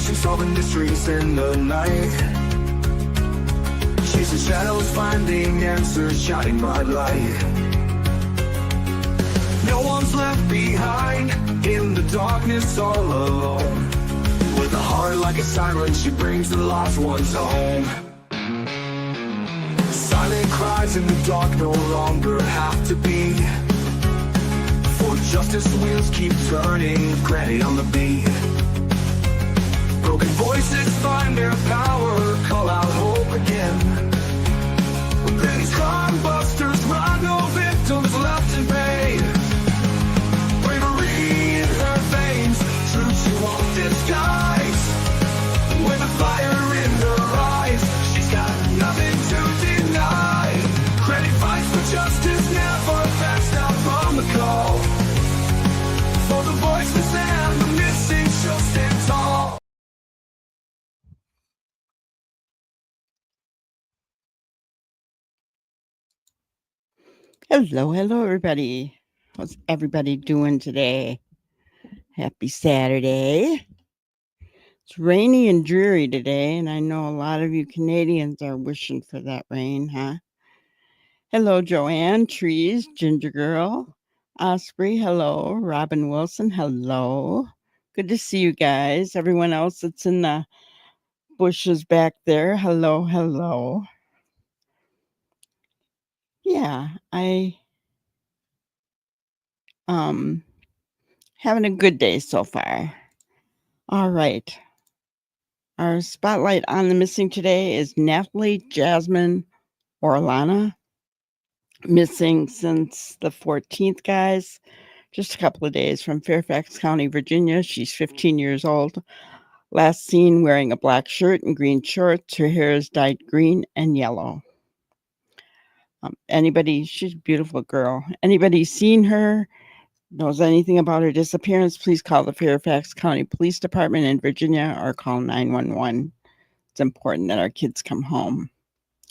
investigation, solving mysteries in the night. Chasing shadows, finding answers, shining bright light. No one's left behind in the darkness, all alone. With a heart like a siren, she brings the lost ones home. Silent cries in the dark no longer have to be. For justice, wheels keep turning, granny on the beat. Broken voices find their power, call out hope again. When Granny's crime busters run, no victims left in pain. Bravery in her veins, truth she won't disguise. With a fire in her eyes, she's got nothing to deny. Granny fights for justice, never backs down from the call. For the voiceless and the missing, she'll stand tall. Hello, everybody. How's everybody doing today? Happy Saturday. It's rainy and dreary today, and I know a lot of you Canadians are wishing for that rain, huh? Hello, Joanne, Trees, Ginger Girl, Osprey, hello, Robin Wilson, hello. Good to see you guys. Everyone else that's in the bushes back there, hello. Yeah, having a good day so far. All right. Our spotlight on the missing today is Natalie Jasmine Orlana. Missing since the 14th, guys. Just a couple of days from Fairfax County, Virginia. She's 15 years old. Last seen wearing a black shirt and green shorts. Her hair is dyed green and yellow. She's a beautiful girl. Anybody seen her, knows anything about her disappearance, please call the Fairfax County Police Department in Virginia or call 911. It's important that our kids come home.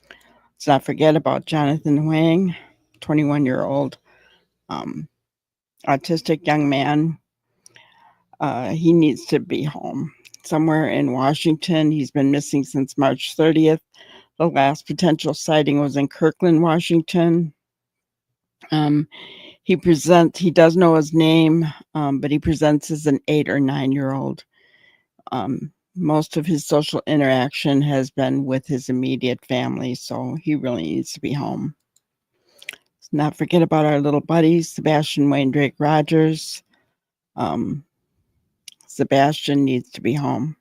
Let's not forget about Jonathan Wang, 21-year-old autistic young man. He needs to be home somewhere in Washington. He's been missing since March 30th. The last potential sighting was in Kirkland, Washington. He does know his name, but he presents as an 8 or 9-year-old. Most of his social interaction has been with his immediate family, so he really needs to be home. Let's not forget about our little buddies, Sebastian Wayne Drake Rogers. Sebastian needs to be home.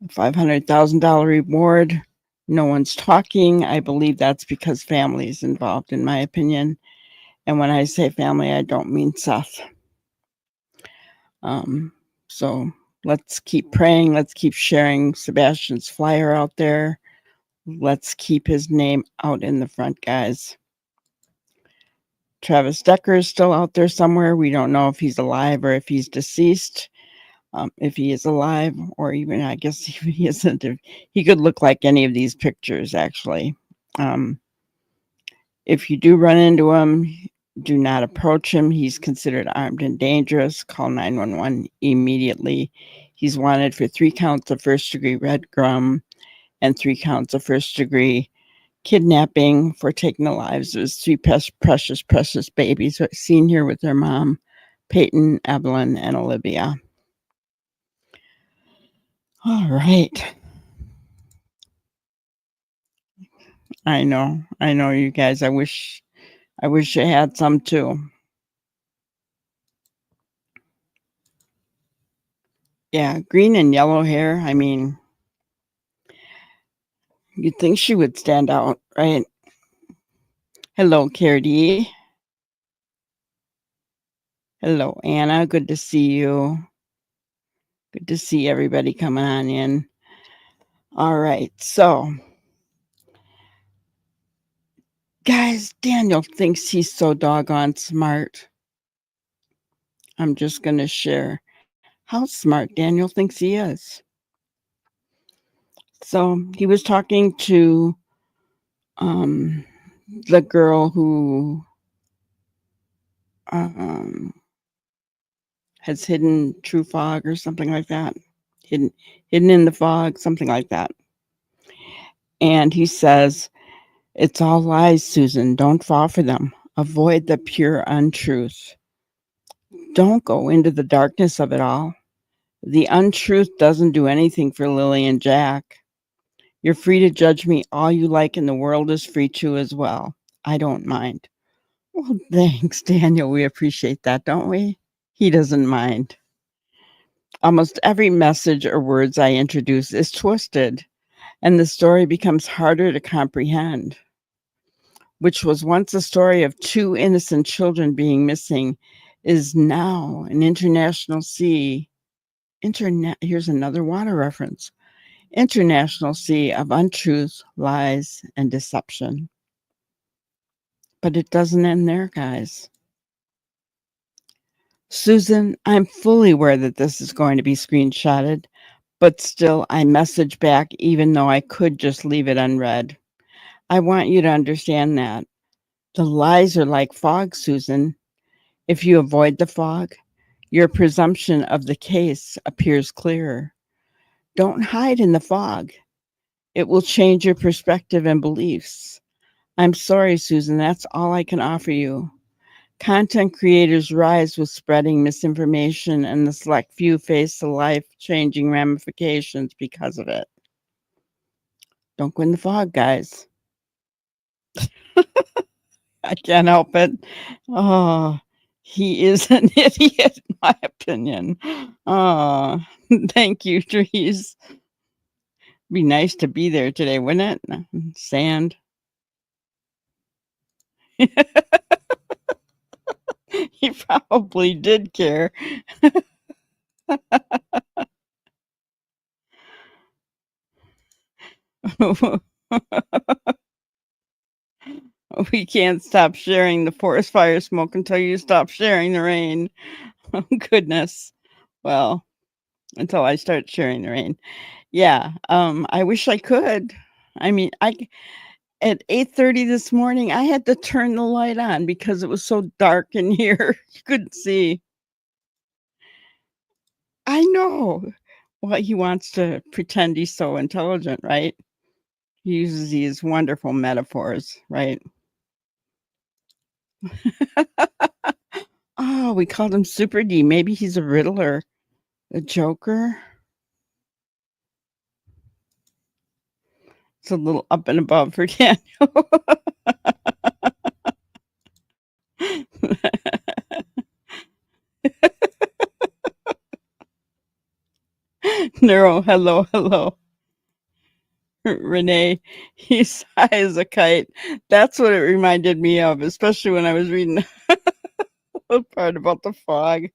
$500,000 reward. No one's talking. I believe that's because family is involved, in my opinion. And when I say family, I don't mean Seth. So let's keep praying. Let's keep sharing Sebastian's flyer out there. Let's keep his name out in the front, guys. Travis Decker is still out there somewhere. We don't know if he's alive or if he's deceased. If he is alive, or even, I guess, if he isn't, he could look like any of these pictures, actually. If you do run into him, do not approach him. He's considered armed and dangerous. Call 911 immediately. He's wanted for 3 counts of first-degree red gum and 3 counts of first-degree kidnapping for taking the lives of his 3 precious babies seen here with their mom, Peyton, Evelyn, and Olivia. All right. I know, you guys. I wish I had some too. Yeah, green and yellow hair. I mean, you'd think she would stand out, right? Hello, Cardi. Hello, Anna. Good to see you. Good to see everybody coming on in. All right, so guys, Daniel thinks he's so doggone smart. I'm just going to share how smart Daniel thinks he is. So he was talking to the girl who has hidden True Fog or something like that. hidden, hidden in the fog, something like that. And he says, "It's all lies, Susan. Don't fall for them. Avoid the pure untruth. Don't go into the darkness of it all. The untruth doesn't do anything for Lily and Jack. You're free to judge me all you like, and the world is free to as well. I don't mind." Well, thanks, Daniel. We appreciate that, don't we? He doesn't mind. Almost every message or words I introduce is twisted, and the story becomes harder to comprehend. Which was once a story of two innocent children being missing is now an international sea. Here's another water reference. International sea of untruth, lies, and deception. But it doesn't end there, guys. Susan, I'm fully aware that this is going to be screenshotted, but still I message back even though I could just leave it unread. I want you to understand that. The lies are like fog, Susan. If you avoid the fog, your presumption of the case appears clearer. Don't hide in the fog. It will change your perspective and beliefs. I'm sorry, Susan, that's all I can offer you. Content creators rise with spreading misinformation, and the select few face the life-changing ramifications because of it. Don't go in the fog, guys. I can't help it. Oh, he is an idiot, in my opinion. Oh, thank you, trees. Be nice to be there today, wouldn't it? Sand. He probably did care. We can't stop sharing the forest fire smoke until you stop sharing the rain. Oh, goodness. Well, until I start sharing the rain. Yeah, I wish I could. I mean, at 8:30 this morning, I had to turn the light on because it was so dark in here. You couldn't see. I know. Well, he wants to pretend he's so intelligent, right? He uses these wonderful metaphors, right? Oh, we called him Super D. Maybe he's a riddler, a joker. It's a little up and above for Daniel. Neuro, hello, hello. Renee, he's high as a kite. That's what it reminded me of, especially when I was reading the part about the fog.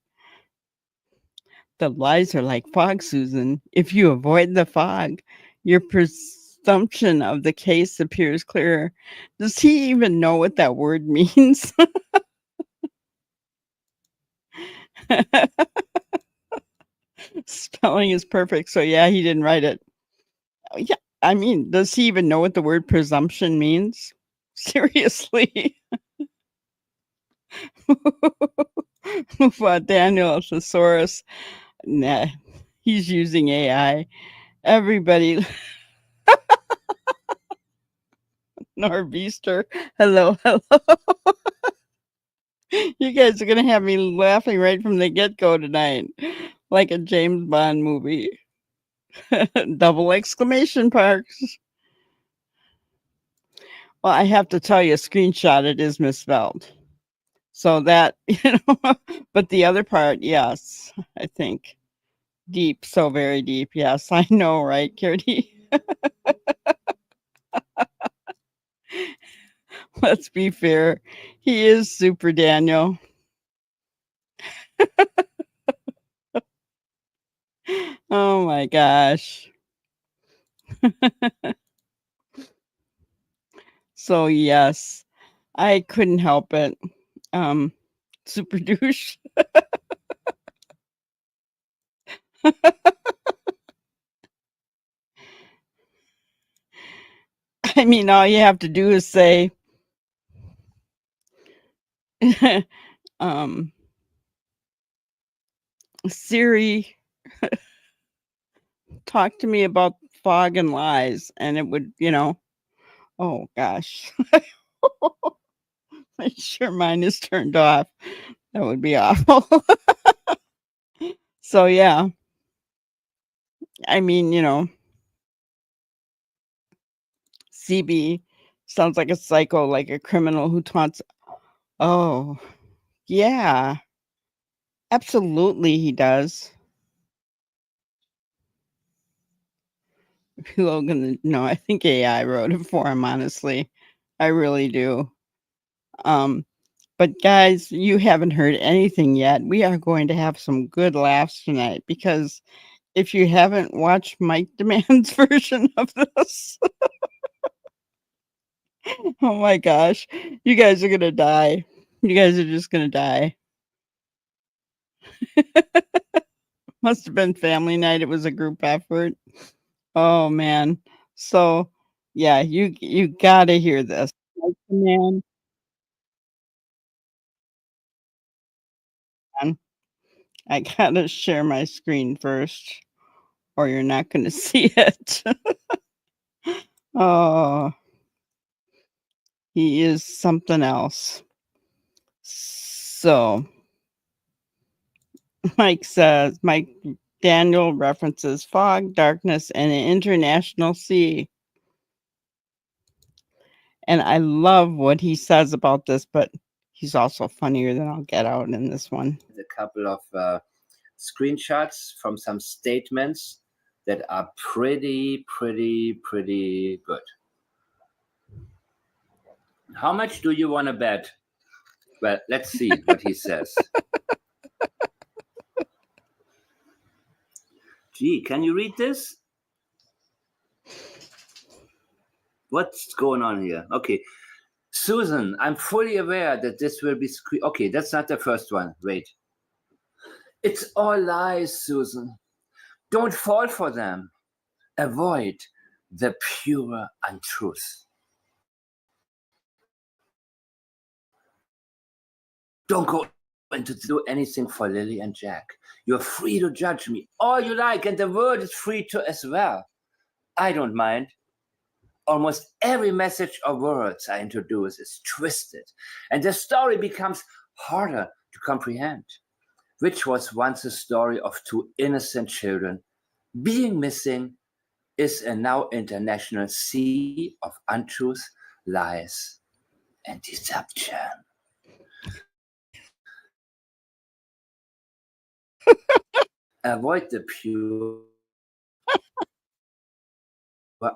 The lies are like fog, Susan. If you avoid the fog, your presumption of the case appears clearer. Does he even know what that word means? Spelling is perfect. So, yeah, he didn't write it. Yeah, I mean, does he even know what the word presumption means? Seriously. What Daniel Thesaurus? Nah, he's using AI. Everybody, Norbeaster, hello, hello. You guys are gonna have me laughing right from the get-go tonight, like a James Bond movie. Double exclamation marks. Well, I have to tell you, a screenshot it is misspelled. So that, but the other part, yes, I think. Deep, so very deep. Yes, I know, right, Kirty? Let's be fair. He is Super Daniel. Oh my gosh. So yes, I couldn't help it. Um, Super douche. I mean, all you have to do is say, um, Siri, talk to me about fog and lies, and it would, oh gosh. Make sure mine is turned off. That would be awful. So yeah, I mean, CB sounds like a psycho, like a criminal who taunts. Oh, yeah, absolutely he does. Logan, no, I think AI wrote it for him, honestly. I really do. But guys, you haven't heard anything yet. We are going to have some good laughs tonight because if you haven't watched Mike Demand's version of this, oh my gosh, you guys are gonna die. You guys are just gonna die. Must have been family night. It was a group effort. Oh man. So yeah, you gotta hear this. Mike Demand. I gotta share my screen first, or you're not gonna see it. Oh, he is something else. So Mike Daniel references fog, darkness, and an international sea. And I love what he says about this, but he's also funnier than I'll get out in this one. A couple of screenshots from some statements that are pretty good. How much do you want to bet? Well, let's see what he says. Gee, can you read this? What's going on here? Okay. Susan, I'm fully aware that this will be okay, that's not the first one. Wait. It's all lies, Susan. Don't fall for them. Avoid the pure untruth. Don't go into do anything for Lily and Jack. You're free to judge me all you like, and the world is free to as well. I don't mind. Almost every message or words I introduce is twisted, and the story becomes harder to comprehend, which was once a story of two innocent children being missing is a now international sea of untruth, lies, and deception. Avoid the pure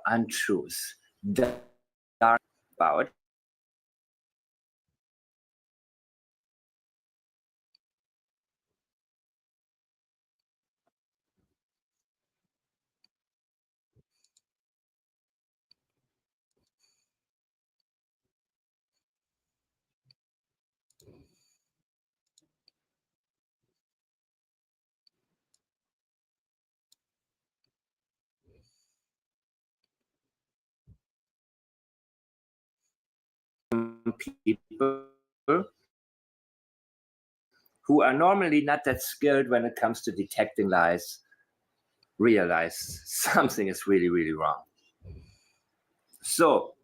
untruth. Dark about people who are normally not that skilled when it comes to detecting lies realize something is really wrong. So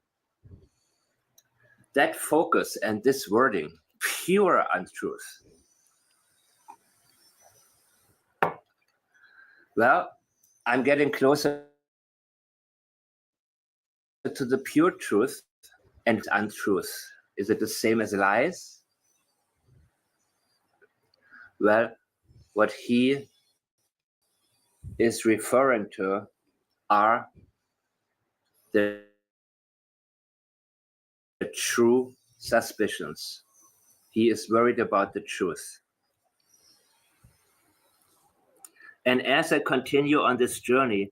that focus and this wording, pure untruth. Well, I'm getting closer to the pure truth and untruth. Is it the same as lies? Well, what he is referring to are the true suspicions. He is worried about the truth. And as I continue on this journey,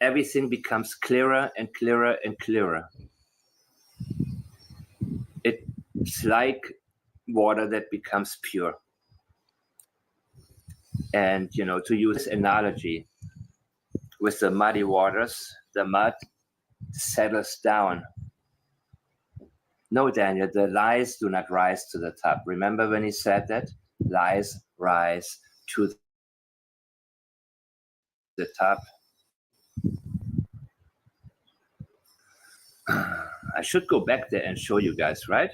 everything becomes clearer and clearer and clearer. It's like water that becomes pure. And, to use this analogy, with the muddy waters, the mud settles down. No, Daniel, the lies do not rise to the top. Remember when he said that? Lies rise to the top. I should go back there and show you guys, right?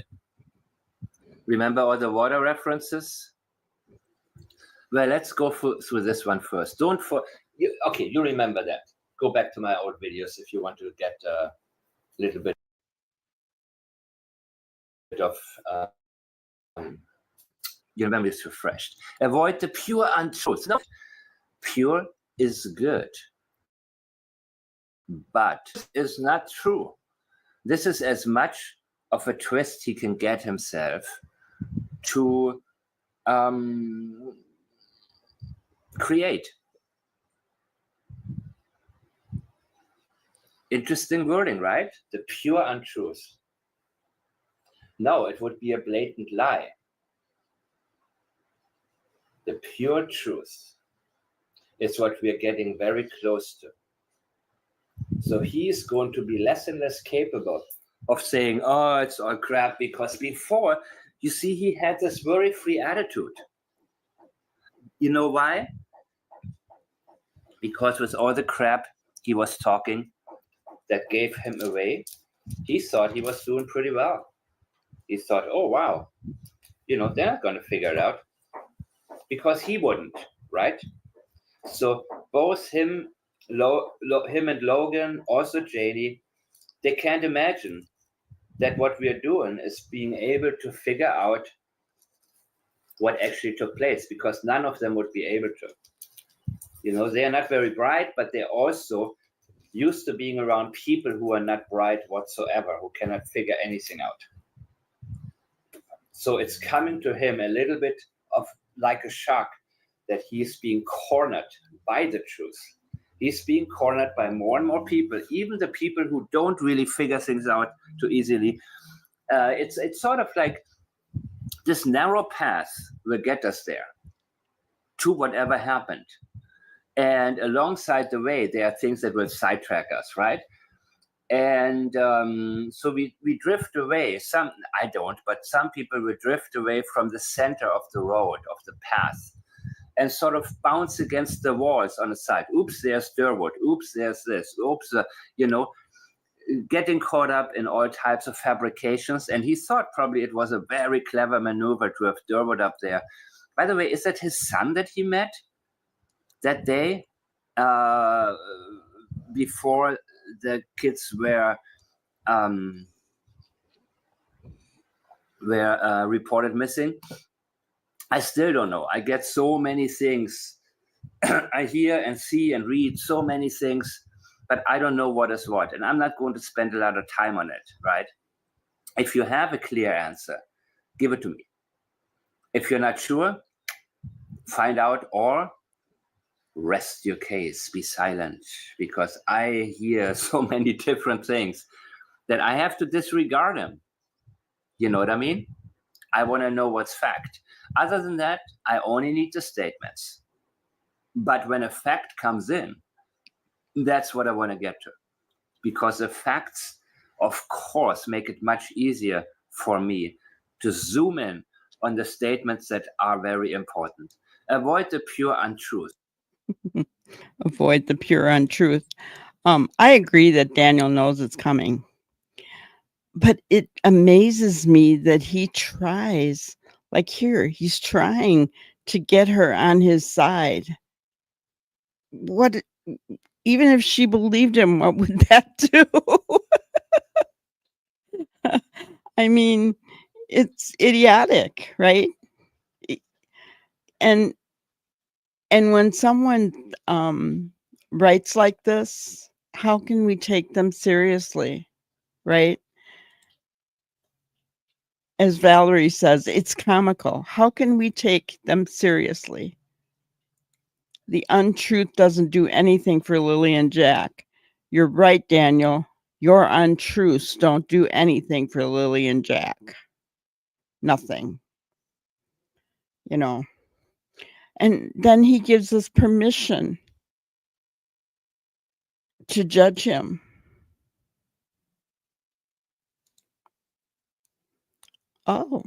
Remember all the water references? Well, let's go through this one first. Okay, you remember that. Go back to my old videos if you want to get a little bit of your memory is refreshed. Avoid the pure untruth. No, pure is good, but is not true. This is as much of a twist he can get himself to create. Interesting wording, right? The pure untruth. No, it would be a blatant lie. The pure truth is what we are getting very close to. So he is going to be less and less capable of saying, oh, it's all crap, because before, you see, he had this very free attitude. You know why? Because with all the crap he was talking that gave him away, he thought he was doing pretty well. He thought, oh, wow, they're not going to figure it out, because he wouldn't, right? So both him and Logan, also JD, they can't imagine that what we are doing is being able to figure out what actually took place, because none of them would be able to. They are not very bright, but they're also used to being around people who are not bright whatsoever, who cannot figure anything out. So it's coming to him a little bit of like a shock that he's being cornered by the truth. He's being cornered by more and more people, even the people who don't really figure things out too easily. It's sort of like this narrow path will get us there to whatever happened. And alongside the way, there are things that will sidetrack us, right? And so we drift away. I don't, but some people will drift away from the center of the road, of the path, and sort of bounce against the walls on the side. Oops, there's Durwood. Oops, there's this. Oops, getting caught up in all types of fabrications. And he thought probably it was a very clever maneuver to have Durwood up there. By the way, is that his son that he met that day before the kids were reported missing? I still don't know. I get so many things. I hear and see and read so many things, but I don't know what is what. And I'm not going to spend a lot of time on it, right? If you have a clear answer, give it to me. If you're not sure, find out, or rest your case, be silent, because I hear so many different things that I have to disregard them. You know what I mean? I want to know what's fact. Other than that, I only need the statements. But when a fact comes in, that's what I want to get to. Because the facts, of course, make it much easier for me to zoom in on the statements that are very important. Avoid the pure untruth. Avoid the pure untruth. I agree that Daniel knows it's coming. But it amazes me that he tries, like here, he's trying to get her on his side. What, even if she believed him, what would that do? I mean, it's idiotic, right? And when someone writes like this, how can we take them seriously, right? As Valerie says, it's comical. How can we take them seriously? The untruth doesn't do anything for Lily and Jack. You're right, Daniel. Your untruths don't do anything for Lily and Jack. Nothing. And then he gives us permission to judge him. Oh,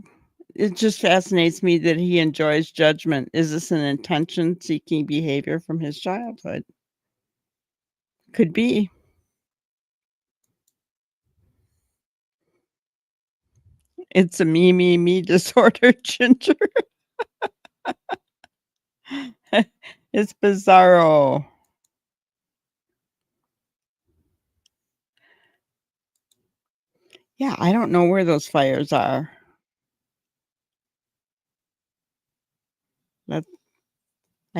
it just fascinates me that he enjoys judgment. Is this an attention-seeking behavior from his childhood? Could be. It's a me disorder, Ginger. It's bizarro. Yeah, I don't know where those fires are. I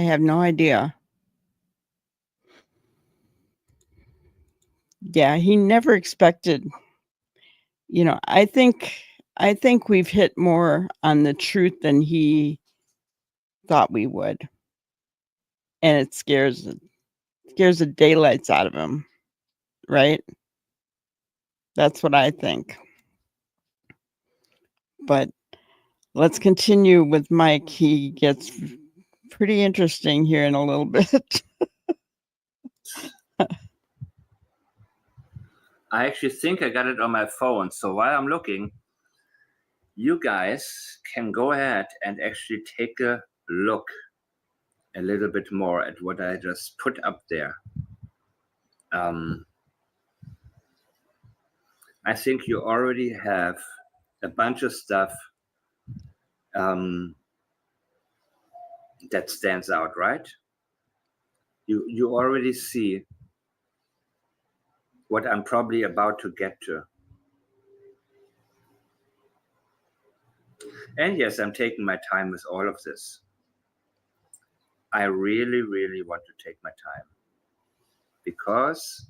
have no idea. Yeah, he never expected. I think we've hit more on the truth than he thought we would. And it scares the daylights out of him, right? That's what I think. But let's continue with Mike. He gets pretty interesting here in a little bit. I actually think I got it on my phone. So while I'm looking, you guys can go ahead and actually take a look a little bit more at what I just put up there. I think you already have a bunch of stuff that stands out, right? You already see what I'm probably about to get to. And yes, I'm taking my time with all of this. I really, really want to take my time because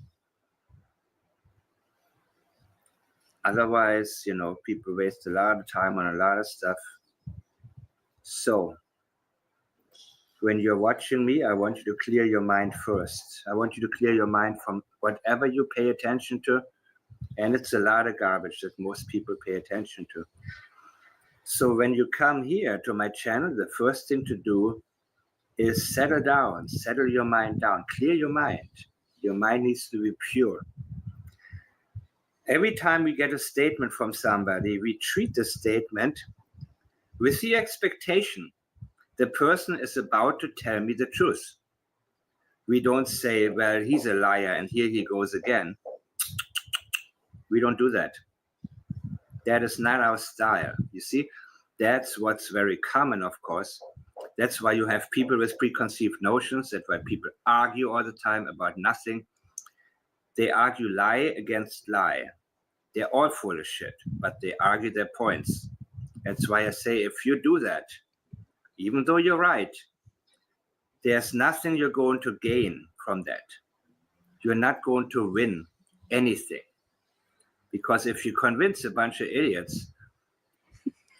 otherwise, people waste a lot of time on a lot of stuff. So when you're watching me, I want you to clear your mind first. I want you to clear your mind from whatever you pay attention to. And it's a lot of garbage that most people pay attention to. So when you come here to my channel, the first thing to do is settle down, settle your mind down, clear your mind. Your mind needs to be pure. Every time we get a statement from somebody, we treat the statement with the expectation the person is about to tell me the truth. We don't say, well, he's a liar and here he goes again. We don't do that. That is not our style. You see, that's what's very common, of course. That's why you have people with preconceived notions. That's why people argue all the time about nothing. They argue lie against lie. They're all full of shit, but they argue their points. That's why I say, if you do that, even though you're right, there's nothing you're going to gain from that. You're not going to win anything. Because if you convince a bunch of idiots,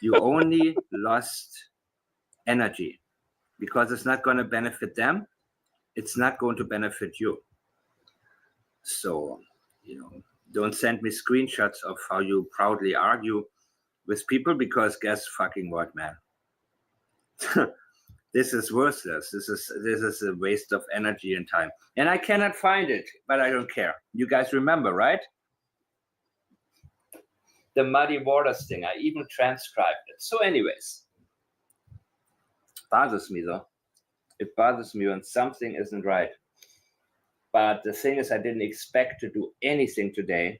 you only lost energy. Because it's not going to benefit them, it's not going to benefit you. So, don't send me screenshots of how you proudly argue with people, because guess fucking what, man? This is worthless. This is a waste of energy and time. And I cannot find it, but I don't care. You guys remember, right? The muddy waters thing. I even transcribed it. So anyways, bothers me though. It bothers me when something isn't right. But the thing is, I didn't expect to do anything today.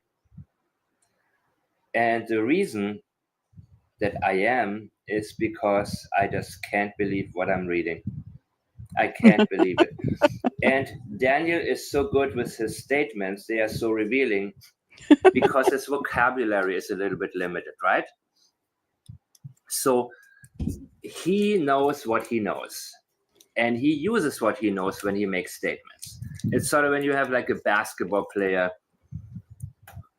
And the reason that I am is because I just can't believe what I'm reading. I can't believe it. And Daniel is so good with his statements. They are so revealing because his vocabulary is a little bit limited, right? So he knows what he knows. And he uses what he knows when he makes statements. It's sort of when you have like a basketball player,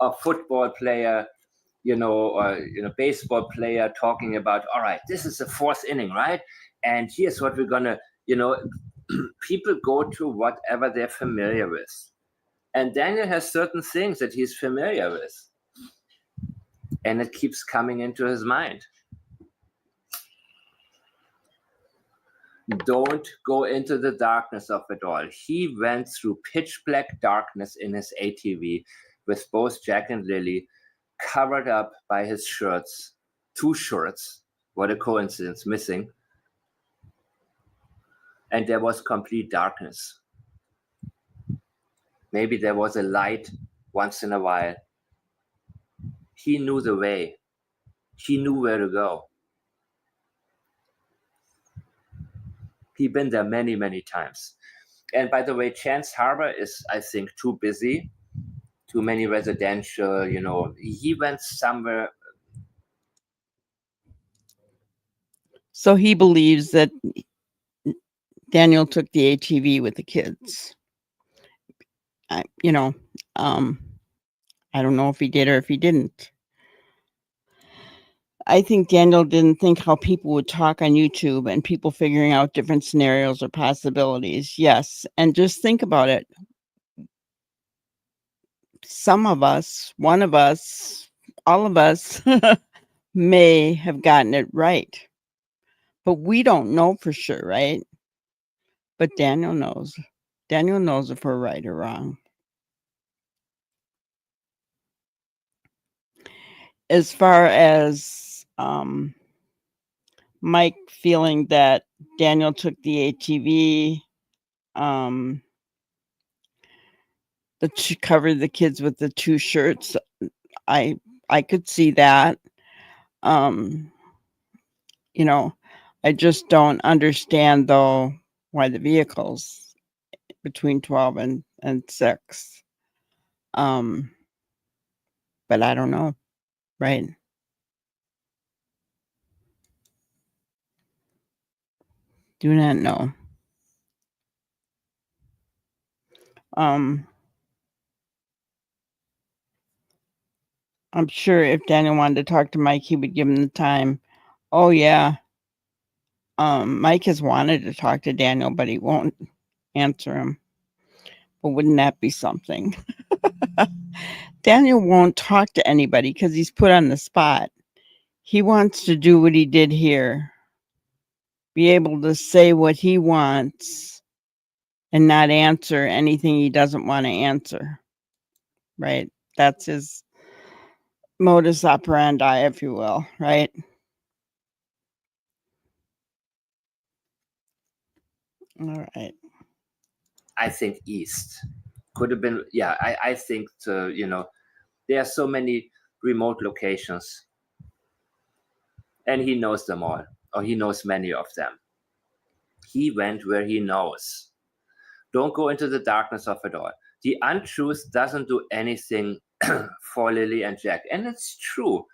a football player, or baseball player talking about, all right, this is the fourth inning, right? And here's what we're gonna, people go to whatever they're familiar with. And Daniel has certain things that he's familiar with. And it keeps coming into his mind. Don't go into the darkness of it all. He went through pitch black darkness in his ATV with both Jack and Lily covered up by his shirts, 2 shirts, what a coincidence, missing. And there was complete darkness. Maybe there was a light once in a while. He knew the way. He knew where to go. He'd been there many, many times. And by the way, Chance Harbor is, I think, too busy, too many residential, he went somewhere. So he believes that Daniel took the ATV with the kids. I don't know if he did or if he didn't. I think Daniel didn't think how people would talk on YouTube and people figuring out different scenarios or possibilities. Yes. And just think about it. Some of us, one of us, all of us may have gotten it right, but we don't know for sure, right? But Daniel knows. Daniel knows if we're right or wrong. As far as Mike feeling that Daniel took the ATV, covered the kids with the 2 shirts, I could see that. I just don't understand though why the vehicles between 12 and 6. But I don't know, right? Do not know. I'm sure if Daniel wanted to talk to Mike, he would give him the time. Oh yeah. Mike has wanted to talk to Daniel, but he won't answer him. But wouldn't that be something? Daniel won't talk to anybody because he's put on the spot. He wants to do what he did here. Be able to say what he wants and not answer anything he doesn't want to answer. Right? That's his modus operandi, if you will, right? All right. I think east. Could have been, yeah, I think, there are so many remote locations. And he knows them all, or he knows many of them. He went where he knows. Don't go into the darkness of it all. The untruth doesn't do anything for Lily and Jack. And it's true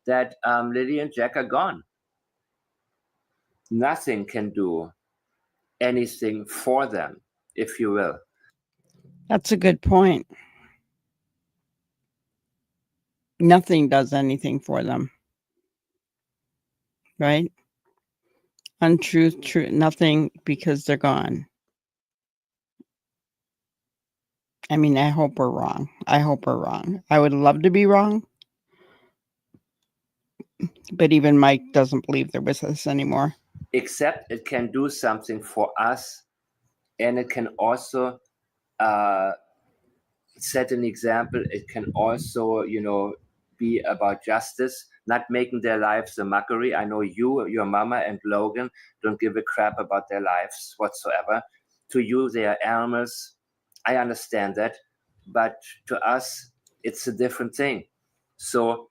that Lily and Jack are gone. Nothing can do anything for them, if you will. That's a good point. Nothing does anything for them. Right? Untruth, truth, nothing, because they're gone. I mean, I hope we're wrong. I hope we're wrong. I would love to be wrong. But even Mike doesn't believe they're with us anymore. Except it can do something for us, and it can also set an example. It can also, be about justice, not making their lives a mockery. I know you, your mama, and Logan don't give a crap about their lives whatsoever. To you, they are animals. I understand that. But to us, it's a different thing. So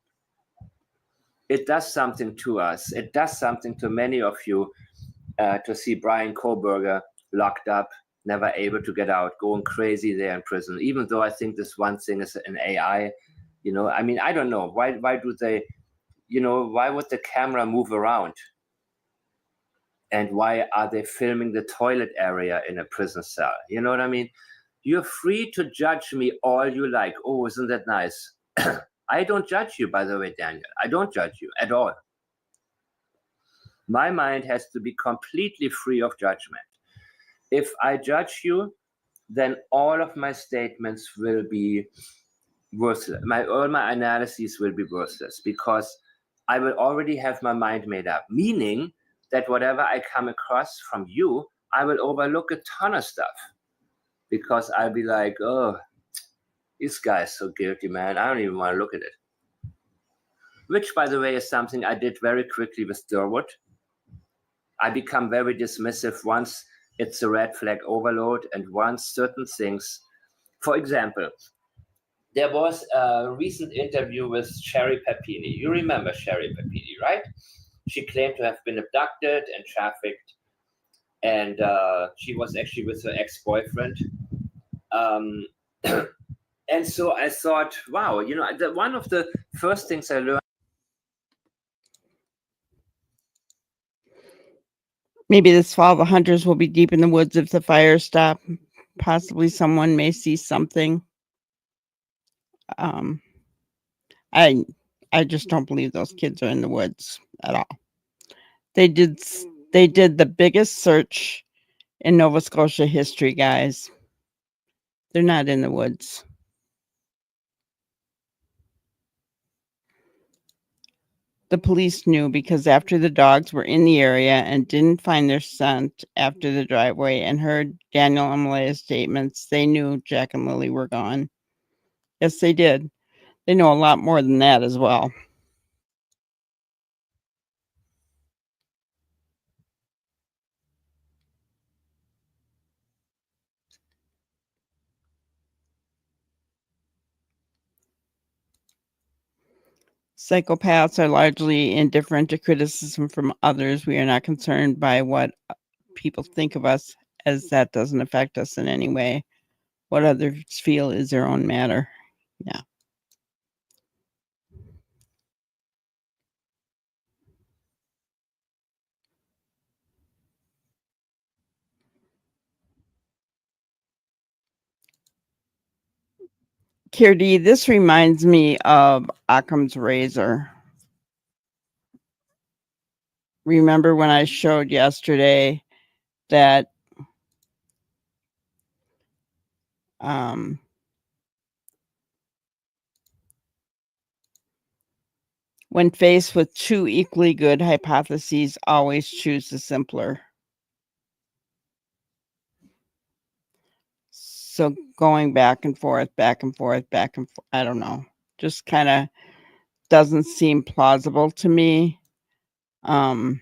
it does something to us. It does something to many of you to see Brian Koberger locked up, never able to get out, going crazy there in prison. Even though I think this one thing is an AI, I mean, I don't know. Why do they, why would the camera move around? And why are they filming the toilet area in a prison cell? You know what I mean? You're free to judge me all you like. Oh, isn't that nice? I don't judge you, by the way, Daniel. I don't judge you at all. My mind has to be completely free of judgment. If I judge you, then all of my statements will be worthless. All my analyses will be worthless because I will already have my mind made up, meaning that whatever I come across from you, I will overlook a ton of stuff because I'll be like, oh, this guy's so guilty, man. I don't even want to look at it. Which, by the way, is something I did very quickly with Durwood. I become very dismissive once it's a red flag overload and once certain things For example, there was a recent interview with Sherry Papini. You remember Sherry Papini, right? She claimed to have been abducted and trafficked, and she was actually with her ex-boyfriend. Um, and so I thought, wow, one of the first things I learned. Maybe this fall the hunters will be deep in the woods if the fires stop. Possibly someone may see something. I just don't believe those kids are in the woods at all. They did the biggest search in Nova Scotia history, guys. They're not in the woods. The police knew because after the dogs were in the area and didn't find their scent after the driveway and heard Daniel and Malaya's statements, they knew Jack and Lily were gone. Yes, they did. They know a lot more than that as well. Psychopaths are largely indifferent to criticism from others. We are not concerned by what people think of us, as that doesn't affect us in any way. What others feel is their own matter. Yeah. Kirti, this reminds me of Occam's razor. Remember when I showed yesterday that when faced with two equally good hypotheses, always choose the simpler. So going back and forth, I don't know, just kind of doesn't seem plausible to me. I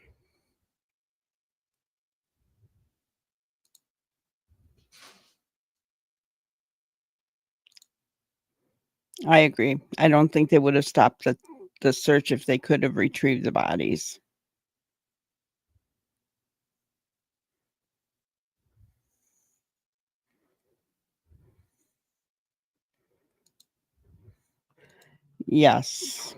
agree. I don't think they would have stopped the search if they could have retrieved the bodies. Yes.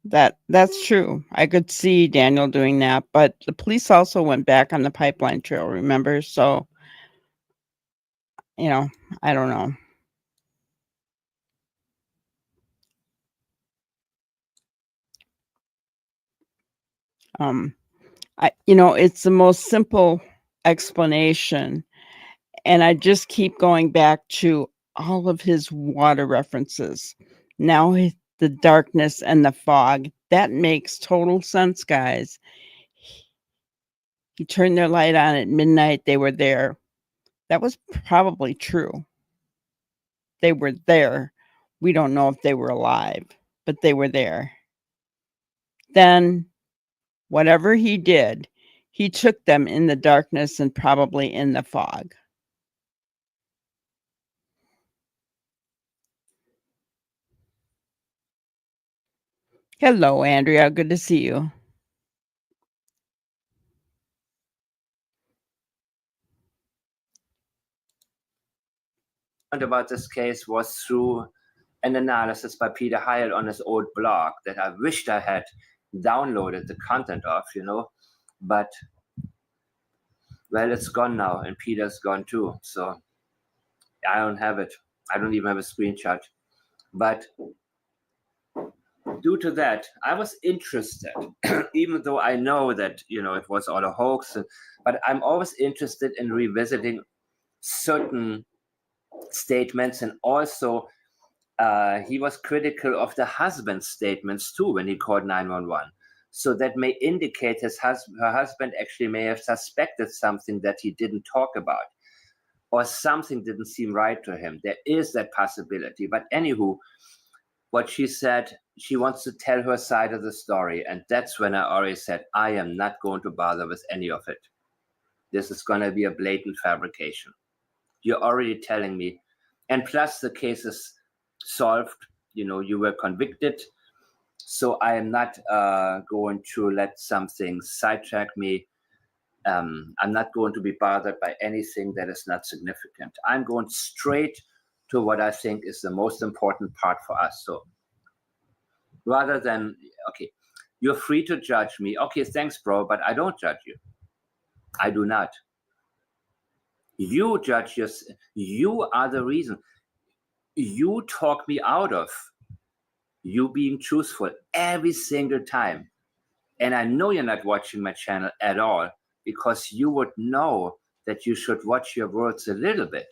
That's true. I could see Daniel doing that, but the police also went back on the pipeline trail, remember? So, I don't know. It's the most simple explanation, and I just keep going back to all of his water references. Now the darkness and the fog, that makes total sense, guys. He turned their light on at midnight. They were there. That was probably true. They were there. We don't know if they were alive, but they were there. Then, whatever he did, he took them in the darkness and probably in the fog. Hello, Andrea. Good to see you. About this case was through an analysis by Peter Heil on his old blog that I wished I had downloaded the content of, but well, it's gone now, and Peter's gone too, so I don't have it. I don't even have a screenshot. But due to that, I was interested, even though I know that it was all a hoax, but I'm always interested in revisiting certain statements. And also he was critical of the husband's statements too when he called 911. So that may indicate her husband actually may have suspected something that he didn't talk about, or something didn't seem right to him. There is that possibility. But anywho, what she said, she wants to tell her side of the story. And that's when I already said, I am not going to bother with any of it. This is going to be a blatant fabrication. You're already telling me. And plus, the case is solved. You were convicted. So I am not going to let something sidetrack me. I'm not going to be bothered by anything that is not significant. I'm going straight to what I think is the most important part for us. So rather than, okay, you're free to judge me. Okay, thanks, bro, but I don't judge you. I do not. You judge yourself. You are the reason. You talk me out of you being truthful every single time. And I know you're not watching my channel at all because you would know that you should watch your words a little bit.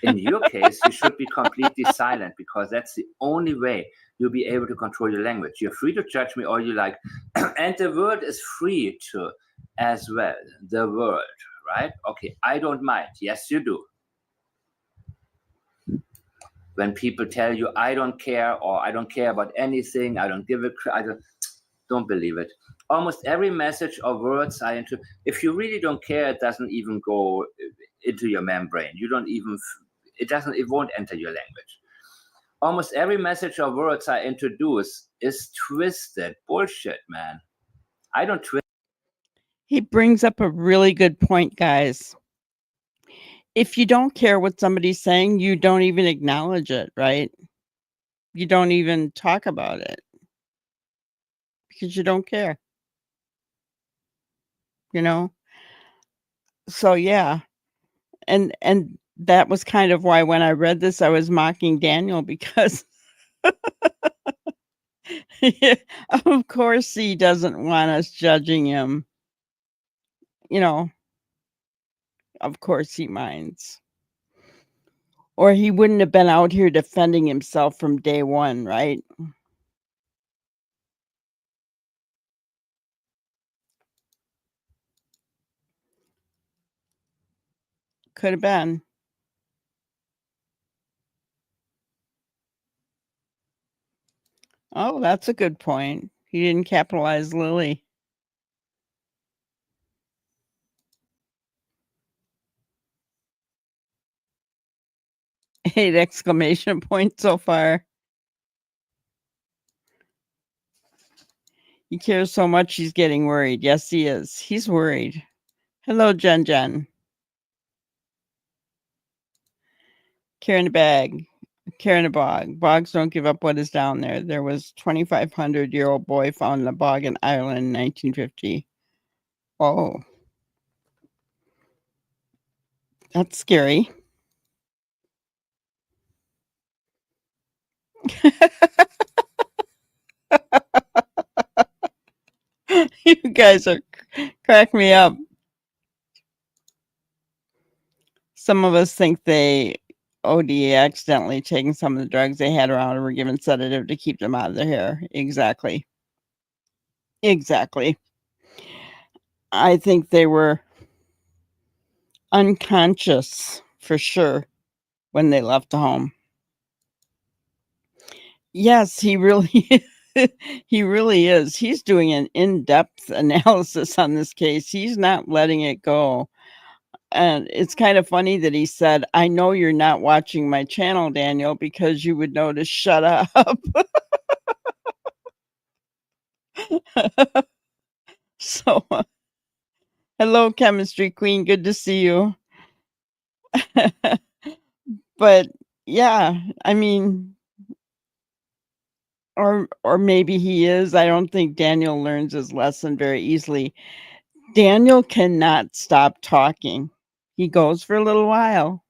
In your case, you should be completely silent because that's the only way you'll be able to control your language. You're free to judge me all you like. And the world is free to as well. The world, right? Okay, I don't mind. Yes, you do. When people tell you, I don't care, or I don't care about anything, I don't give a crap, don't believe it. Almost every message or words if you really don't care, it doesn't even go into your membrane. It won't enter your language. Almost every message or words I introduce is twisted bullshit, man. I don't twist. He brings up a really good point, guys. If you don't care what somebody's saying, you don't even acknowledge it, right? You don't even talk about it because you don't care. So yeah. And that was kind of why when I read this, I was mocking Daniel because of course he doesn't want us judging him. Of course he minds. Or he wouldn't have been out here defending himself from day one, right? Could have been. Oh, that's a good point. He didn't capitalize Lily. 8 exclamation points so far. He cares so much he's getting worried. Yes, he is. He's worried. Hello, Jen. Care in a bag. Care in a bog. Bogs don't give up what is down there. There was 2,500-year-old boy found in a bog in Ireland in 1950. Oh. That's scary. You guys are crack me up. Some of us think they OD accidentally taking some of the drugs they had around and were given sedative to keep them out of their hair. Exactly. I think they were unconscious for sure when they left the home. Yes, he really he really is. He's doing an in-depth analysis on this case. He's not letting it go. And it's kind of funny that he said, I know you're not watching my channel, Daniel, because you would know to shut up. So, hello, Chemistry Queen. Good to see you. But yeah, I mean, or maybe he is. I don't think Daniel learns his lesson very easily. Daniel cannot stop talking. He goes for a little while,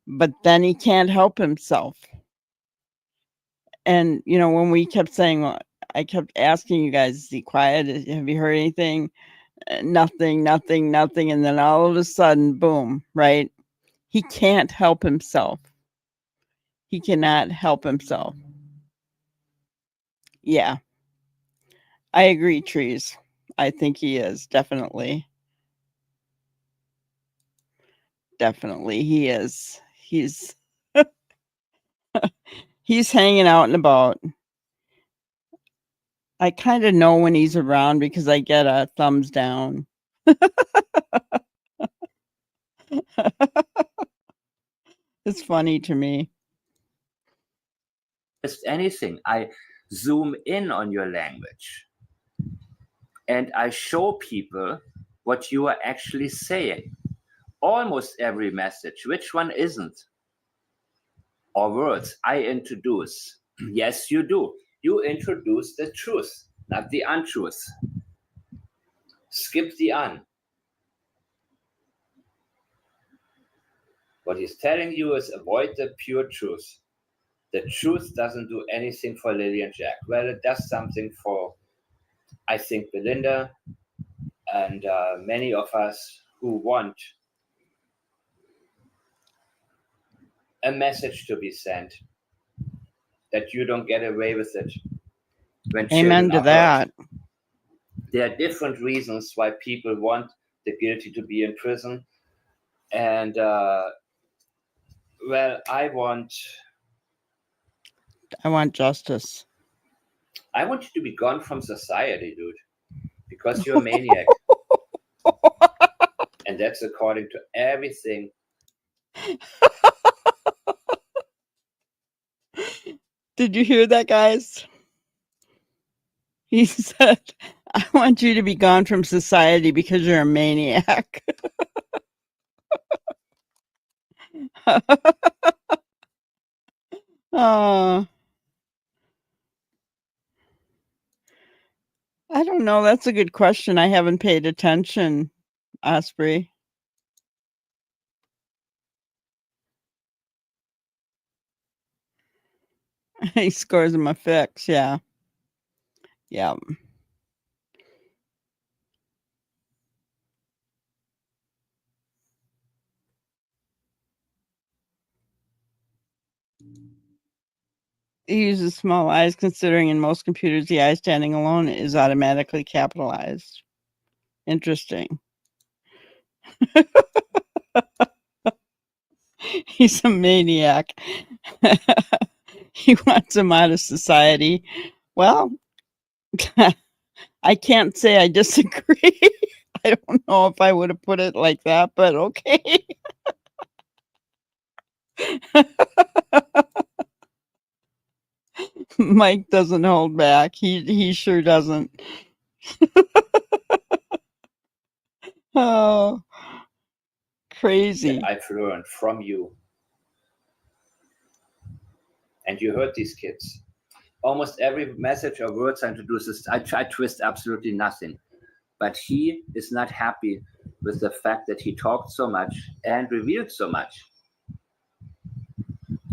but then he can't help himself. And, when we kept saying, I kept asking you guys, is he quiet? Have you heard anything? Nothing. And then all of a sudden, boom, right? He can't help himself. He cannot help himself. Yeah. I agree, Trees. I think he is. Definitely. He is. He's he's hanging out and about. I kind of know when he's around because I get a thumbs down. It's funny to me. Just anything. I zoom in on your language and I show people what you are actually saying. Almost every message. Which one isn't? Or words I introduce. Yes, you do. You introduce the truth, not the untruth. Skip the un. What he's telling you is avoid the pure truth. The truth doesn't do anything for Lily and Jack. Well, it does something for, I think, Belinda and many of us who want a message to be sent that you don't get away with it when Amen children to are hurt. that. There are different reasons why people want the guilty to be in prison. And, well, I want justice. I want you to be gone from society, dude, because you're a maniac. And that's according to everything. Did you hear that, guys? He said, I want you to be gone from society because you're a maniac. Oh, I don't know. That's a good question. I haven't paid attention, Osprey. He scores him a fix. Yeah. Yeah. He uses small eyes, considering in most computers the eye standing alone is automatically capitalized. Interesting. He's a maniac. He wants him out of society. Well, I can't say I disagree. I don't know if I would have put it like that, but okay. Mike doesn't hold back. He sure doesn't. Oh, crazy. That I've learned from you. And you heard these kids. Almost every message or words I introduce, I twist absolutely nothing. But he is not happy with the fact that he talked so much and revealed so much.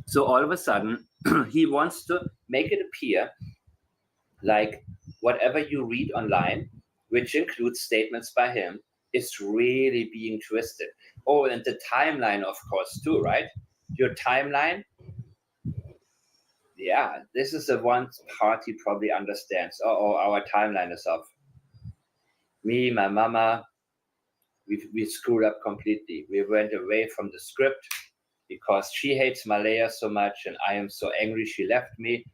So all of a sudden, he wants to make it appear like whatever you read online, which includes statements by him, is really being twisted. Oh, and the timeline, of course, too, right? Your timeline, yeah, this is the one part he probably understands. Oh, our timeline is off. Me, my mama, we screwed up completely. We went away from the script because she hates Malaya so much and I am so angry she left me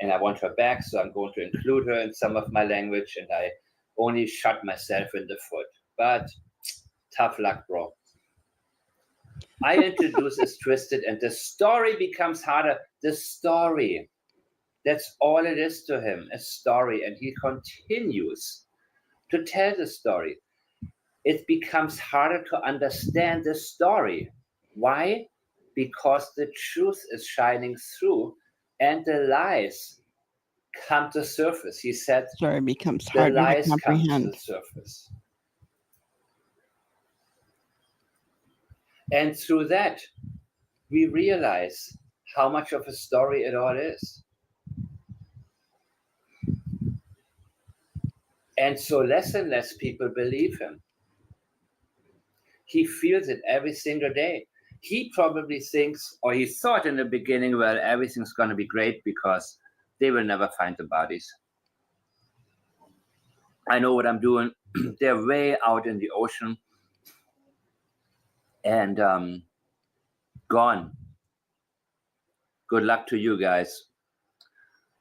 and I want her back, so I'm going to include her in some of my language and I only shot myself in the foot. But tough luck, bro. I introduce is twisted and the story becomes harder. The story, that's all it is to him, a story. And he continues to tell the story. It becomes harder to understand the story. Why? Because the truth is shining through and the lies come to surface. He said Story becomes the harder to lies come to comprehend. the surface. And through that, we realize how much of a story it all is. And so less and less people believe him. He feels it every single day. He probably thinks, or he thought in the beginning, well, everything's going to be great because they will never find the bodies. I know what I'm doing. They're way out in the ocean and gone. Good luck to you guys.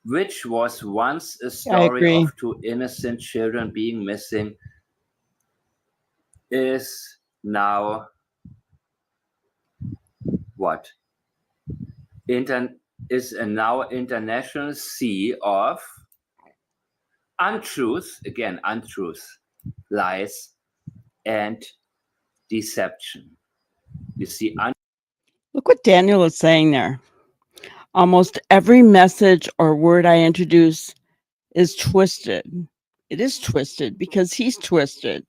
Which was once a story of two innocent children being missing is now what? Is a now international sea of untruth, again, untruth, lies, and deception. You see, Look what Daniel is saying there. Almost every message or word I introduce is twisted. It is twisted because he's twisted.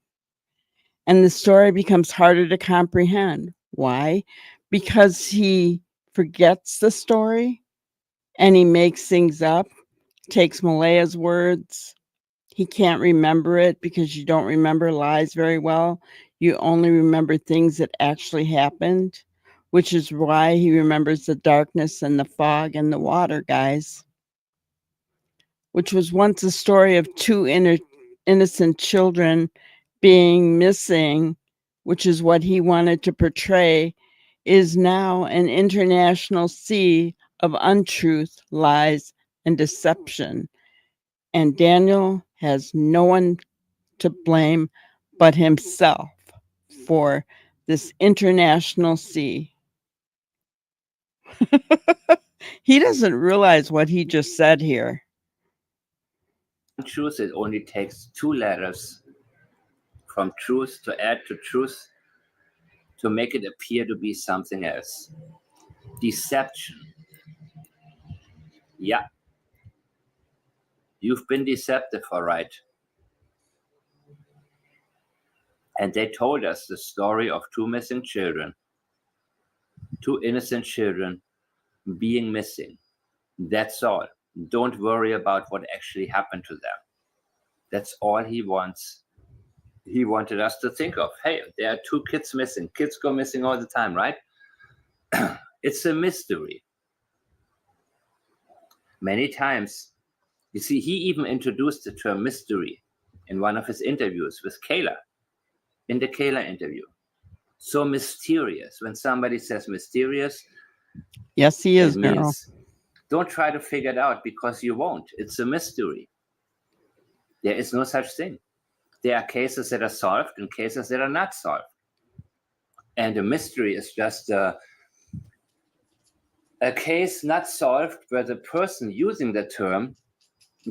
And the story becomes harder to comprehend. Why? Because he forgets the story and he makes things up, takes Malaya's words. He can't remember it because you don't remember lies very well. You only remember things that actually happened, which is why he remembers the darkness and the fog and the water, guys, which was once a story of two innocent children being missing, which is what he wanted to portray, is now an international sea of untruth, lies, and deception. And Daniel has no one to blame but himself for this international sea. He doesn't realize what he just said here. untruth, it only takes two letters from truth to add to truth to make it appear to be something else. Deception. Yeah. You've been deceptive, all right. And they told us the story of two missing children, two innocent children being missing. That's all. Don't worry about what actually happened to them. That's all he wants. He wanted us to think of. Hey, there are two kids missing. Kids go missing all the time, right? It's a mystery. Many times, you see, he even introduced the term mystery in one of his interviews with Kayla, in the Kayla interview. So mysterious. When somebody says mysterious, Yes, he is, it girl. means don't try to figure it out because you won't. It's a mystery. There is no such thing. There are cases that are solved and cases that are not solved. And a mystery is just a case not solved where the person using the term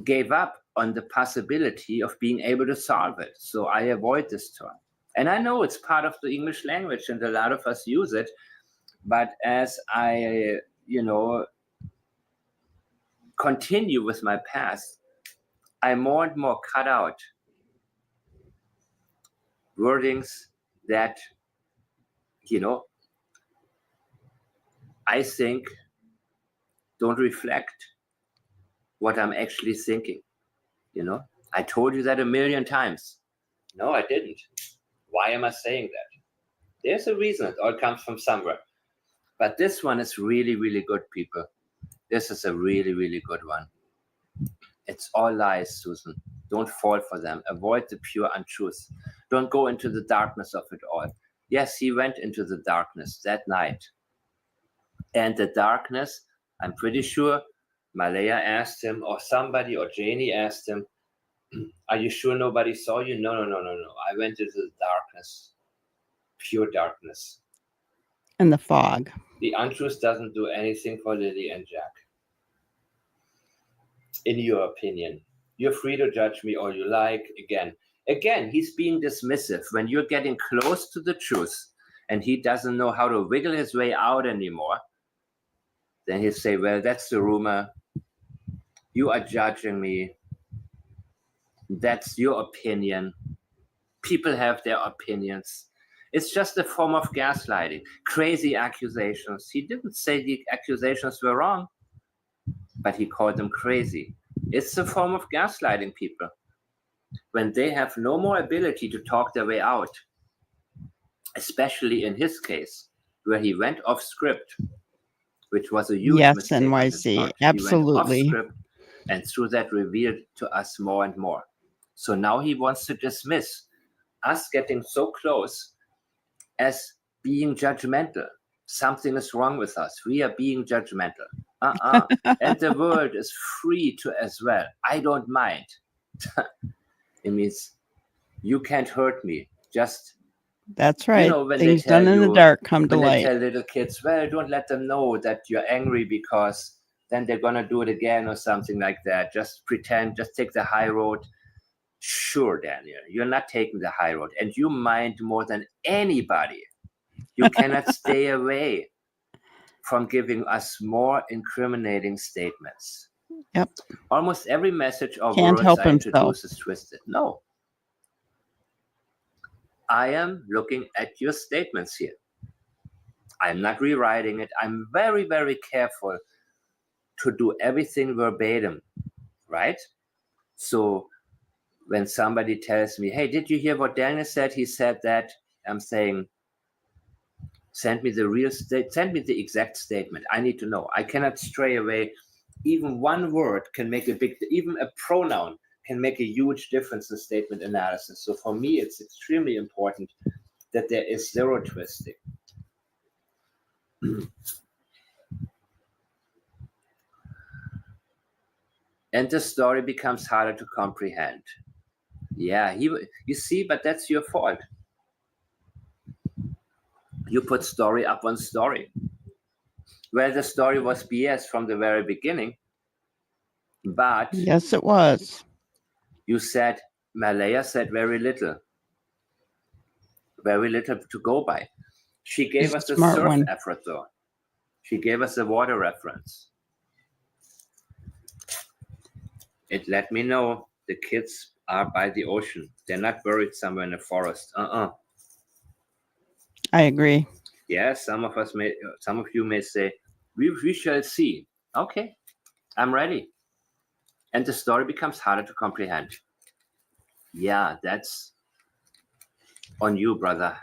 gave up on the possibility of being able to solve it. So I avoid this term. And I know it's part of the English language and a lot of us use it. But as I, continue with my past, I more and more cut out wordings that, I think don't reflect what I'm actually thinking. I told you that a million times. No, I didn't. Why am I saying that? There's a reason. It all comes from somewhere. But this one is really, really good, people. This is a really, really good one. It's all lies, Susan. Don't fall for them. Avoid the pure untruth. Don't go into the darkness of it all. Yes, he went into the darkness that night. And the darkness, I'm pretty sure Malaya asked him, or somebody, or Janie asked him, are you sure nobody saw you? No. I went into the darkness, pure darkness. And the fog. The untruth doesn't do anything for Lily and Jack. In your opinion, you're free to judge me all you like. Again, he's being dismissive. When you're getting close to the truth and he doesn't know how to wiggle his way out anymore, then he'll say, well, that's the rumor. You are judging me. That's your opinion. People have their opinions. It's just a form of gaslighting. Crazy accusations. He didn't say the accusations were wrong, but he called them crazy. It's a form of gaslighting, people. When they have no more ability to talk their way out, especially in his case, where he went off script, which was a huge Yes, mistake on his NYC. part. Absolutely. He went off script, and through that revealed to us more and more. So now he wants to dismiss us getting so close as being judgmental. Something is wrong with us. We are being judgmental. And the world is free to as well. I don't mind. It means you can't hurt me. Just That's right. When Things they tell done in the you, dark come to when they light. tell little kids, well, don't let them know that you're angry because then they're going to do it again or something like that. Just pretend, just take the high road. Sure, Daniel, you're not taking the high road, and you mind more than anybody. You cannot stay away from giving us more incriminating statements. Yep. Almost every message or Can't words help I himself. introduce is twisted. No. I am looking at your statements here. I'm not rewriting it. I'm very, very careful to do everything verbatim, right? So when somebody tells me, hey, did you hear what Daniel said? He said that. I'm saying, send me the exact statement. I need to know. I cannot stray away. Even one word can make even a pronoun can make a huge difference in statement analysis. So for me, it's extremely important that there is zero twisting. And the story becomes harder to comprehend. Yeah, you see, but that's your fault. You put story up on story. Well, the story was BS from the very beginning, but Yes, it was. you said, Malaya said very little to go by. She gave She's us a a smart surf one. effort, though. She gave us a water reference. It let me know the kids are by the ocean. They're not buried somewhere in the forest. I agree. Yes, some of you may say, we shall see. Okay, I'm ready. And the story becomes harder to comprehend. Yeah, that's on you, brother.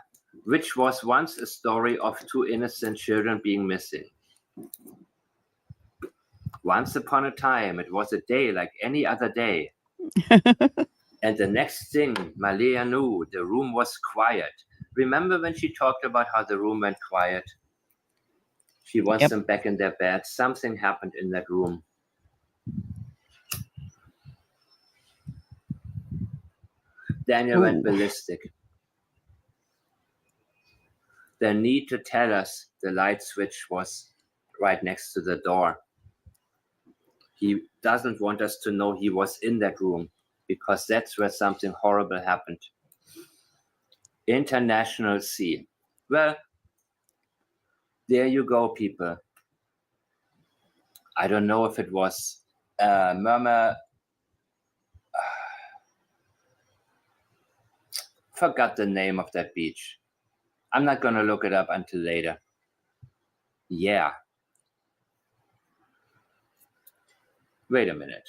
Which was once a story of two innocent children being missing. Once upon a time, it was a day like any other day. And the next thing Malaya knew, the room was quiet. Remember when she talked about how the room went quiet? She wants Yep. them back in their bed. Something happened in that room. Daniel went Ooh. ballistic. The need to tell us the light switch was right next to the door. He doesn't want us to know he was in that room because that's where something horrible happened. International Sea. Well, there you go, people. I don't know if it was Murmur. Forgot the name of that beach. I'm not going to look it up until later. Yeah. Wait a minute.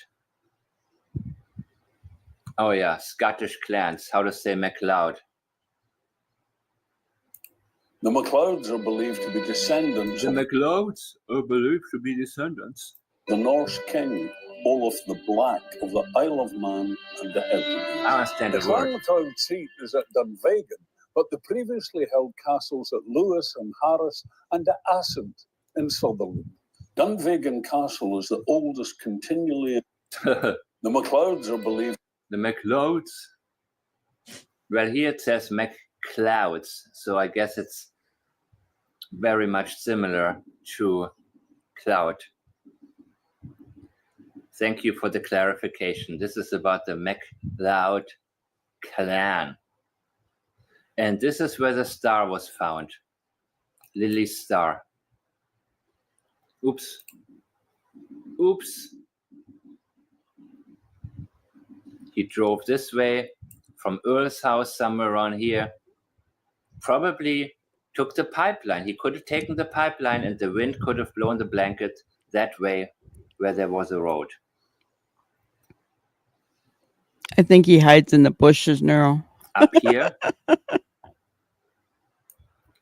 Oh yeah, Scottish clans. How to say MacLeod. The MacLeods are believed to be descendants of MacLeods are believed to be descendants. the Norse king Olaf the Black of the Isle of Man and the Hebrides. I understand The the Clan word. MacLeod seat is at Dunvegan, but the previously held castles at Lewis and Harris and at Assynt in Sutherland. Dunvegan Castle is the oldest continually. The MacLeods are believed. The MacLeods. Well, here it says MacLeods, so I guess it's very much similar to cloud. Thank you for the clarification. This is about the MacLeod clan. And this is where the star was found. Lily's star. Oops. Oops. He drove this way from Earl's house somewhere around here. Probably took the pipeline. He could have taken the pipeline and the wind could have blown the blanket that way where there was a road. I think he hides in the bushes now. Up here.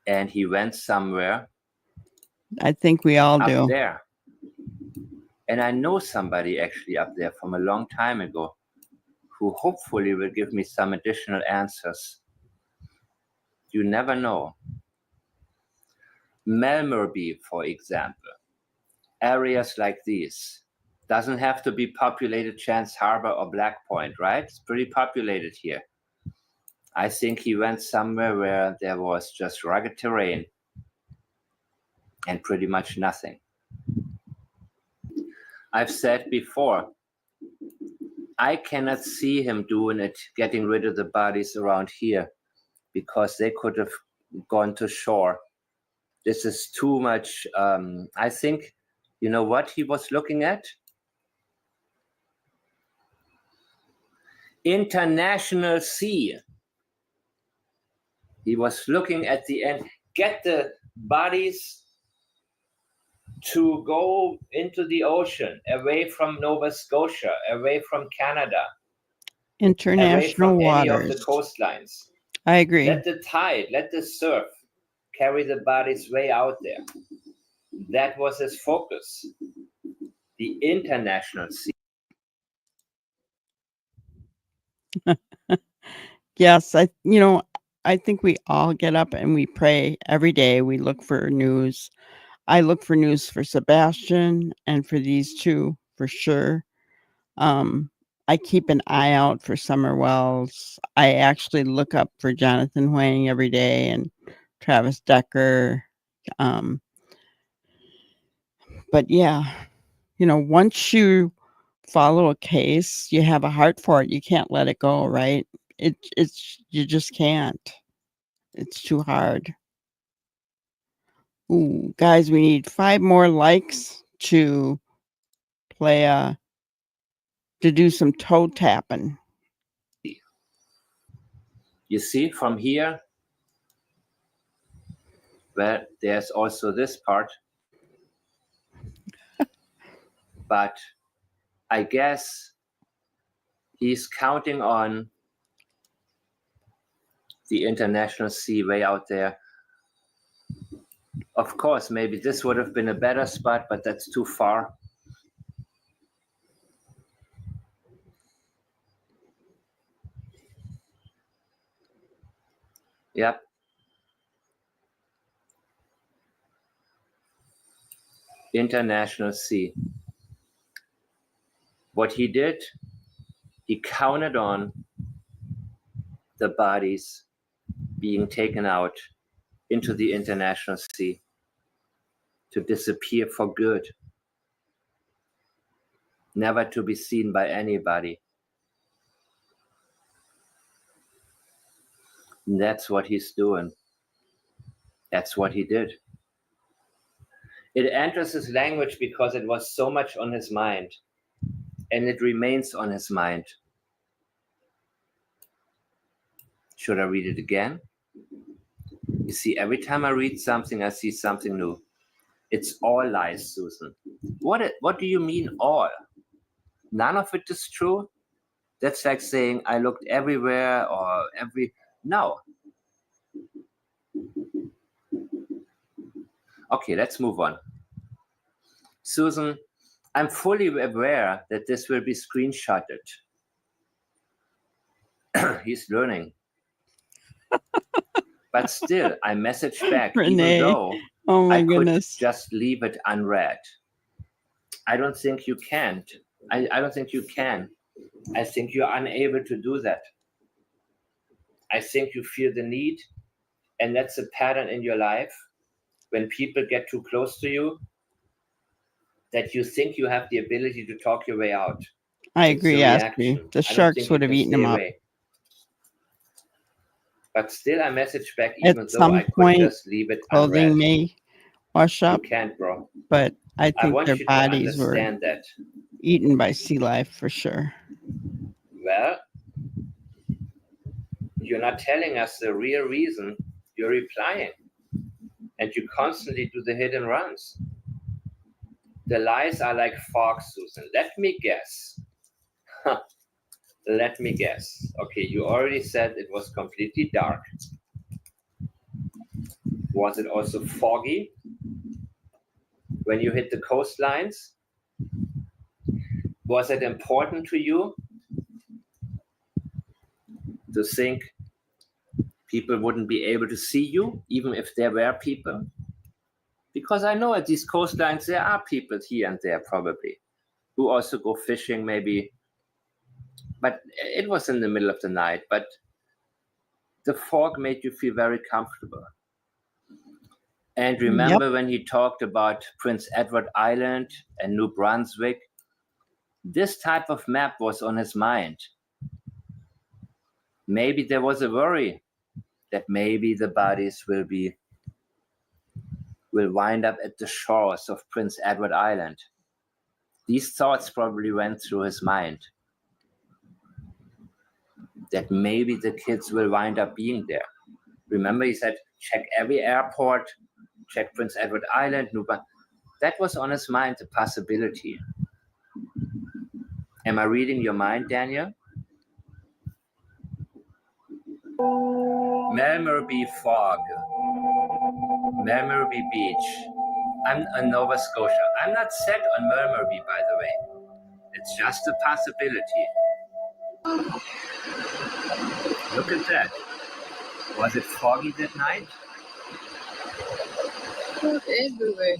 And he went somewhere I think we all up do. there. And I know somebody actually up there from a long time ago who hopefully will give me some additional answers. You never know. Melmerby, for example. Areas like these. Doesn't have to be populated Chance Harbor or Black Point, right? It's pretty populated here. I think he went somewhere where there was just rugged terrain and pretty much nothing. I've said before, I cannot see him doing it, getting rid of the bodies around here, because they could have gone to shore. This is too much. I think, you know what he was looking at? International sea. He was looking at the end, get the bodies to go into the ocean, away from Nova Scotia, away from Canada, away International from any of waters. the coastlines. I agree. Let the tide, let the surf carry the bodies way out there. That was his focus. The international sea. Yes, I think we all get up and we pray every day. We look for news. I look for news for Sebastian and for these two for sure. I keep an eye out for Summer Wells. I actually look up for Jonathan Huang every day and Travis Decker. But yeah, once you follow a case, you have a heart for it. You can't let it go, right? You just can't. It's too hard. Ooh, guys, we need 5 more likes to do some toe tapping. You see from here, well, there's also this part. But I guess he's counting on the international sea way out there. Of course, maybe this would have been a better spot, but that's too far. Yep. International sea. What he did, he counted on the bodies being taken out into the international sea to disappear for good, never to be seen by anybody. And that's what he's doing. That's what he did. It enters his language because it was so much on his mind, and it remains on his mind. Should I read it again? You see, every time I read something, I see something new. It's all lies, Susan. What do you mean all? None of it is true? That's like saying I looked everywhere or no. Okay, let's move on. Susan, I'm fully aware that this will be screenshotted. He's learning. But still, I message back, Renee. even though Oh my I could goodness. just leave it unread. I don't think you can't. I don't think you can. I think you're unable to do that. I think you feel the need, and that's a pattern in your life. When people get too close to you, that you think you have the ability to talk your way out. I It's agree, a Ashley. reaction. The I don't sharks think would you have can eaten stay him up. away. But still, I message back, At even though some I could point, just leave it Clothing unread. may wash You up, can't, bro. but I I think want their you to bodies were understand that. eaten by sea life for sure. Well, you're not telling us the real reason. You're replying. And you constantly do the hit and runs. The lies are like fog, Susan. Let me guess. Let me guess. Okay, you already said it was completely dark. Was it also foggy when you hit the coastlines? Was it important to you to think people wouldn't be able to see you, even if there were people? Because I know at these coastlines there are people here and there probably who also go fishing maybe. But it was in the middle of the night. But The fork made you feel very comfortable. And remember when he talked about Prince Edward Island and New Brunswick? This type of map was on his mind. Maybe there was a worry that maybe the bodies will wind up at the shores of Prince Edward Island. These thoughts probably went through his mind. That maybe the kids will wind up being there. Remember, he said, check every airport, check Prince Edward Island, that was on his mind, the possibility. Am I reading your mind, Daniel? Melmerby Fog, Melmerby Beach. I'm in Nova Scotia. I'm not set on Melmerby, by the way. It's just a possibility. Look at that. Was it foggy that night? Everywhere.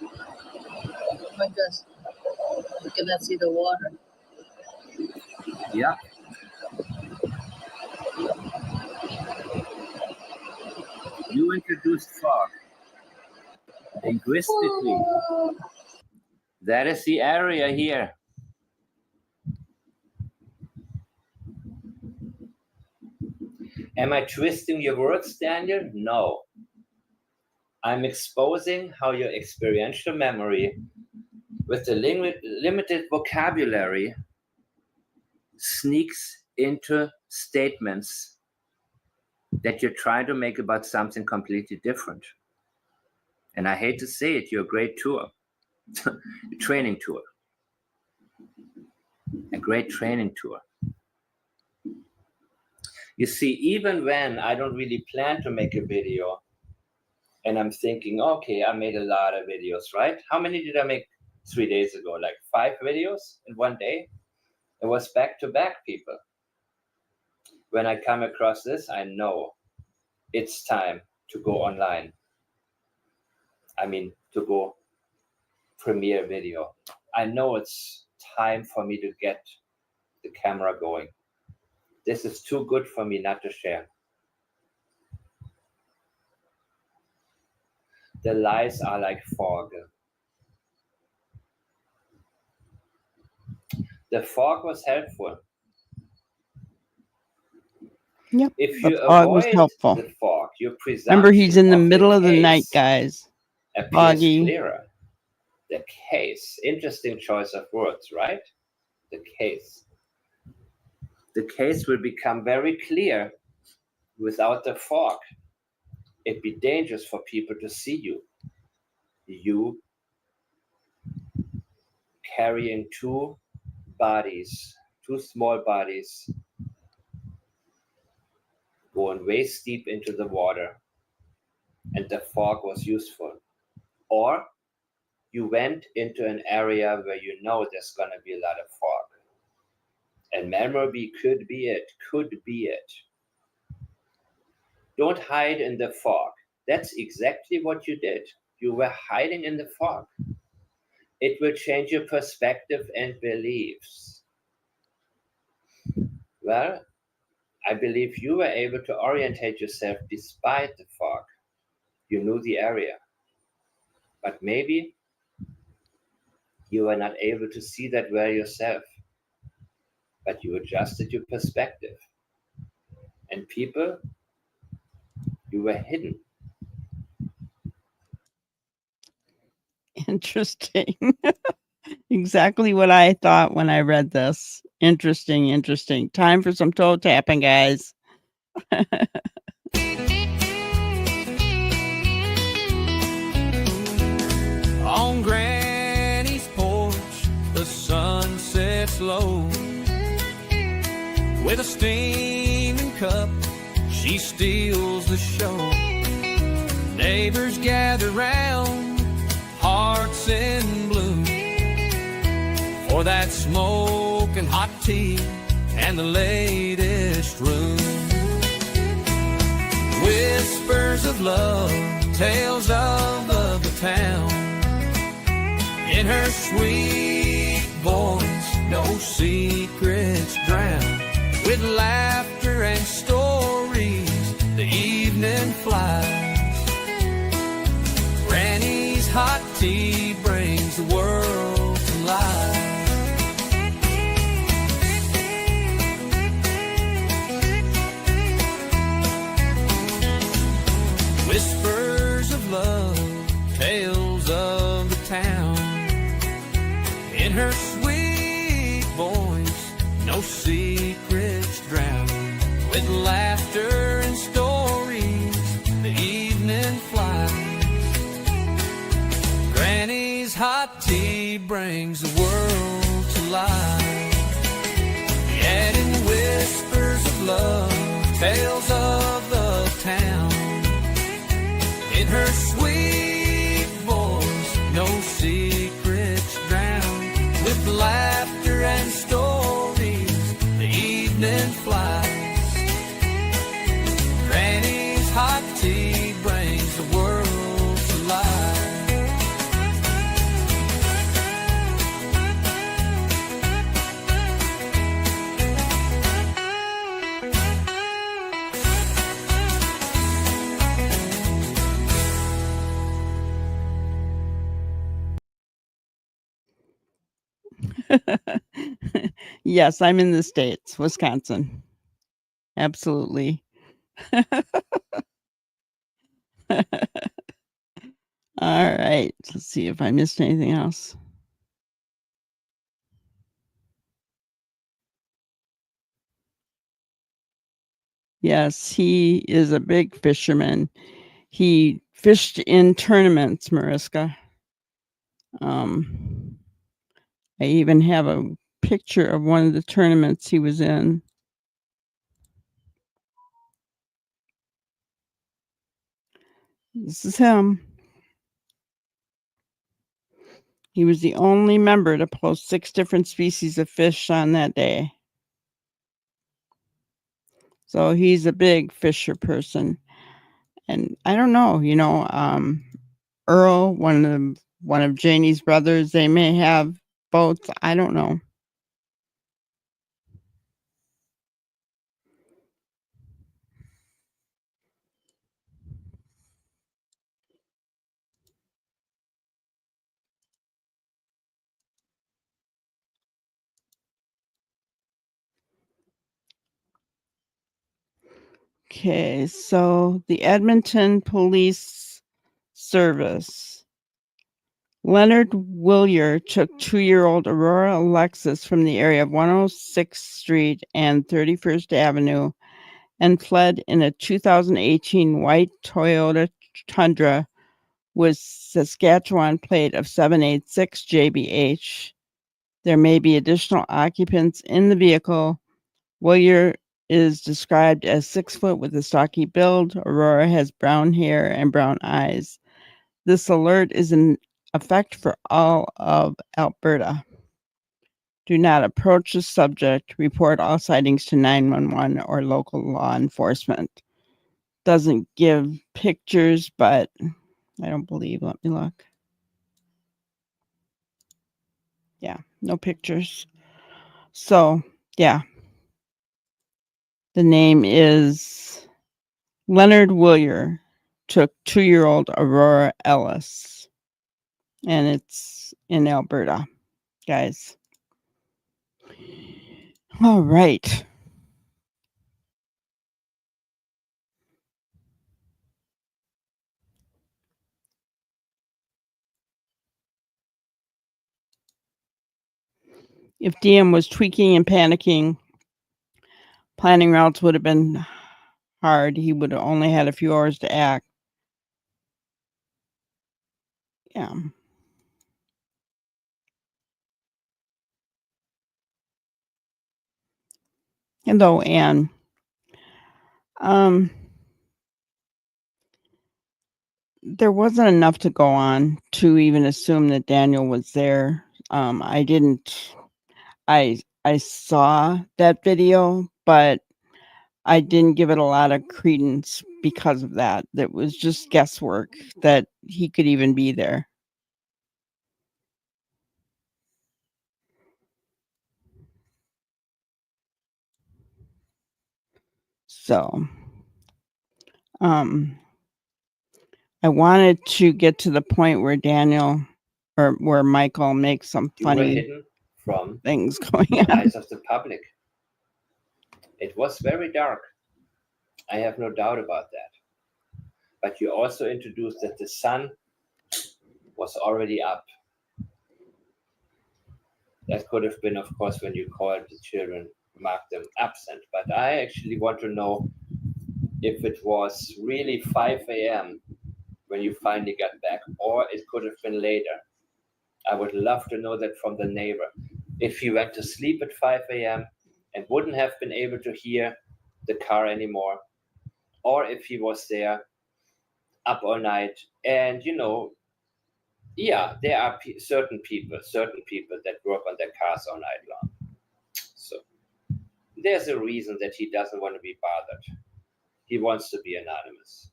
Oh my gosh. You cannot see the water. Yeah. You introduced fog. Linguistically. That is the area here. Am I twisting your words, Daniel? No. I'm exposing how your experiential memory with the limited vocabulary sneaks into statements that you're trying to make about something completely different. And I hate to say it, you're a great tour, a training tour, a great training tour. You see, even when I don't really plan to make a video and I'm thinking, okay, I made a lot of videos, right? How many did I make 3 days ago? Like 5 videos in one day? It was back to back, people. When I come across this, I know it's time to go online. I mean, to go premiere video. I know it's time for me to get the camera going. This is too good for me not to share. The lies are like fog. The fog was helpful. Yep. If you The fog was avoid helpful. the fog, your presumption Remember, he's in the of middle of the night, case guys. appears Foggy. clearer. The case, interesting choice of words, right? The case. The case will become very clear without the fog. It'd be dangerous for people to see you. You carrying 2 bodies, 2 small bodies, going waist deep into the water, and the fog was useful. Or you went into an area where you know there's going to be a lot of fog. And Melmerby could be it, could be it. Don't hide in the fog. That's exactly what you did. You were hiding in the fog. It will change your perspective and beliefs. Well, I believe you were able to orientate yourself despite the fog. You knew the area. But maybe you were not able to see that well yourself. But you adjusted your perspective. And people, you were hidden. Interesting. Exactly what I thought when I read this. Interesting, interesting. Time for some toe tapping, guys. On Granny's porch, the sun sets low. With a steaming cup, she steals the show. Neighbors gather round, hearts in bloom, for that smoking hot tea and the latest room. Whispers of love, tales of the town. In her sweet voice, no secrets drown. With laughter and stories tea brings the world to life. Whispers of love, tales of the town. In her sweet voice, no secrets drown. With laughter and stories, the evening flies. Granny's hot tea brings the world to life. Yet in whispers of love, tales of the town. In her sweet voice, no secrets drown. With laughter and stories, the evening flies. Granny's hot tea brings the world to life. Yes, I'm in the States, Wisconsin. Absolutely. All right. Let's see if I missed anything else. Yes, he is a big fisherman. He fished in tournaments, Mariska. I even have a picture of one of the tournaments he was in. This is him. He was the only member to post 6 different species of fish on that day. So he's a big fisher person. And I don't know, Earl, one of Janie's brothers, they may have boats. I don't know. Okay, so the Edmonton Police Service. Leonard Willier took 2-year-old Aurora Alexis from the area of 106th Street and 31st Avenue and fled in a 2018 white Toyota Tundra with Saskatchewan plate of 786 JBH. There may be additional occupants in the vehicle. Willier is described as 6 foot with a stocky build. Aurora has brown hair and brown eyes. This alert is in effect for all of Alberta. Do not approach the subject. Report all sightings to 911 or local law enforcement. Doesn't give pictures, but I don't believe. Let me look. Yeah, no pictures. So, yeah. The name is Leonard Willier. Took 2-year-old Aurora Ellis. And it's in Alberta, guys. All right. If DM was tweaking and panicking, planning routes would have been hard. He would have only had a few hours to act. Yeah. Hello, Anne. There wasn't enough to go on to even assume that Daniel was there. I saw that video, but I didn't give it a lot of credence because of that. That was just guesswork that he could even be there. So, I wanted to get to the point where Daniel or where Michael makes some You were funny hidden from things going the on. eyes of the public. It was very dark. I have no doubt about that. But you also introduced that the sun was already up. That could have been, of course, when you called the children, marked them absent. But I actually want to know if it was really 5 a.m. when you finally got back, or it could have been later. I would love to know that from the neighbor. If he went to sleep at 5 a.m. and wouldn't have been able to hear the car anymore, or if he was there up all night. And yeah, there are certain people that work on their cars all night long. So there's a reason that he doesn't want to be bothered. He wants to be anonymous.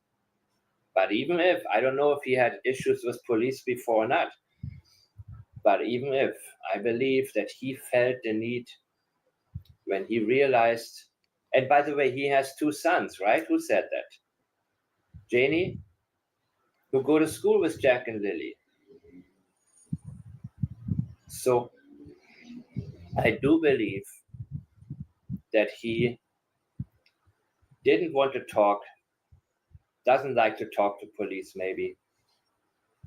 But even if, I don't know if he had issues with police before or not, but even if, I believe that he felt the need when he realized, and by the way, he has 2 sons, right? Who said that? Janie, who go to school with Jack and Lily. So I do believe that he didn't want to talk, doesn't like to talk to police maybe.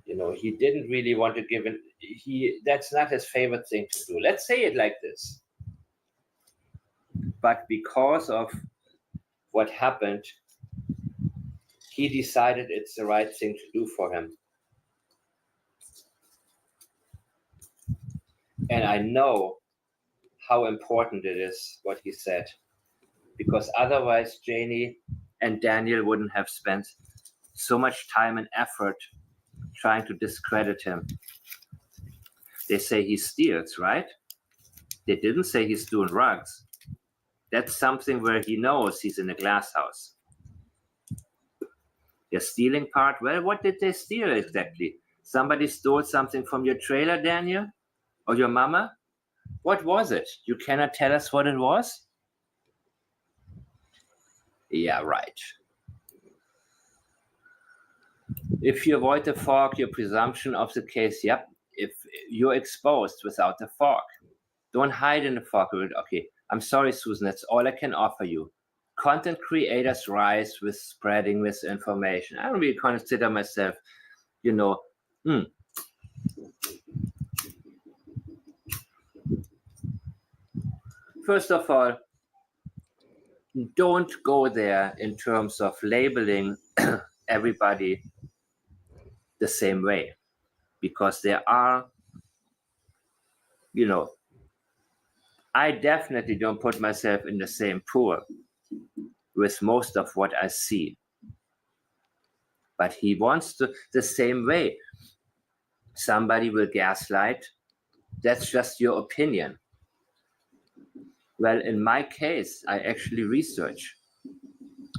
He didn't really want to give it, that's not his favorite thing to do. Let's say it like this. But because of what happened, he decided it's the right thing to do for him. And I know how important it is what he said, because otherwise Janie and Daniel wouldn't have spent so much time and effort trying to discredit him. They say he steals, right? They didn't say he's doing drugs. That's something where he knows he's in a glass house. The stealing part, well, what did they steal exactly? Somebody stole something from your trailer, Daniel? Or your mama? What was it? You cannot tell us what it was? Yeah, right. If you avoid the fog, your presumption of the case, yep. If you're exposed without the fog, don't hide in the fog. Okay, I'm sorry, Susan, that's all I can offer you. Content creators rise with spreading misinformation. I don't really consider myself, First of all, don't go there in terms of labeling everybody the same way, because there are, I definitely don't put myself in the same pool with most of what I see. But he wants to, the same way. Somebody will gaslight. That's just your opinion. Well, in my case, I actually research.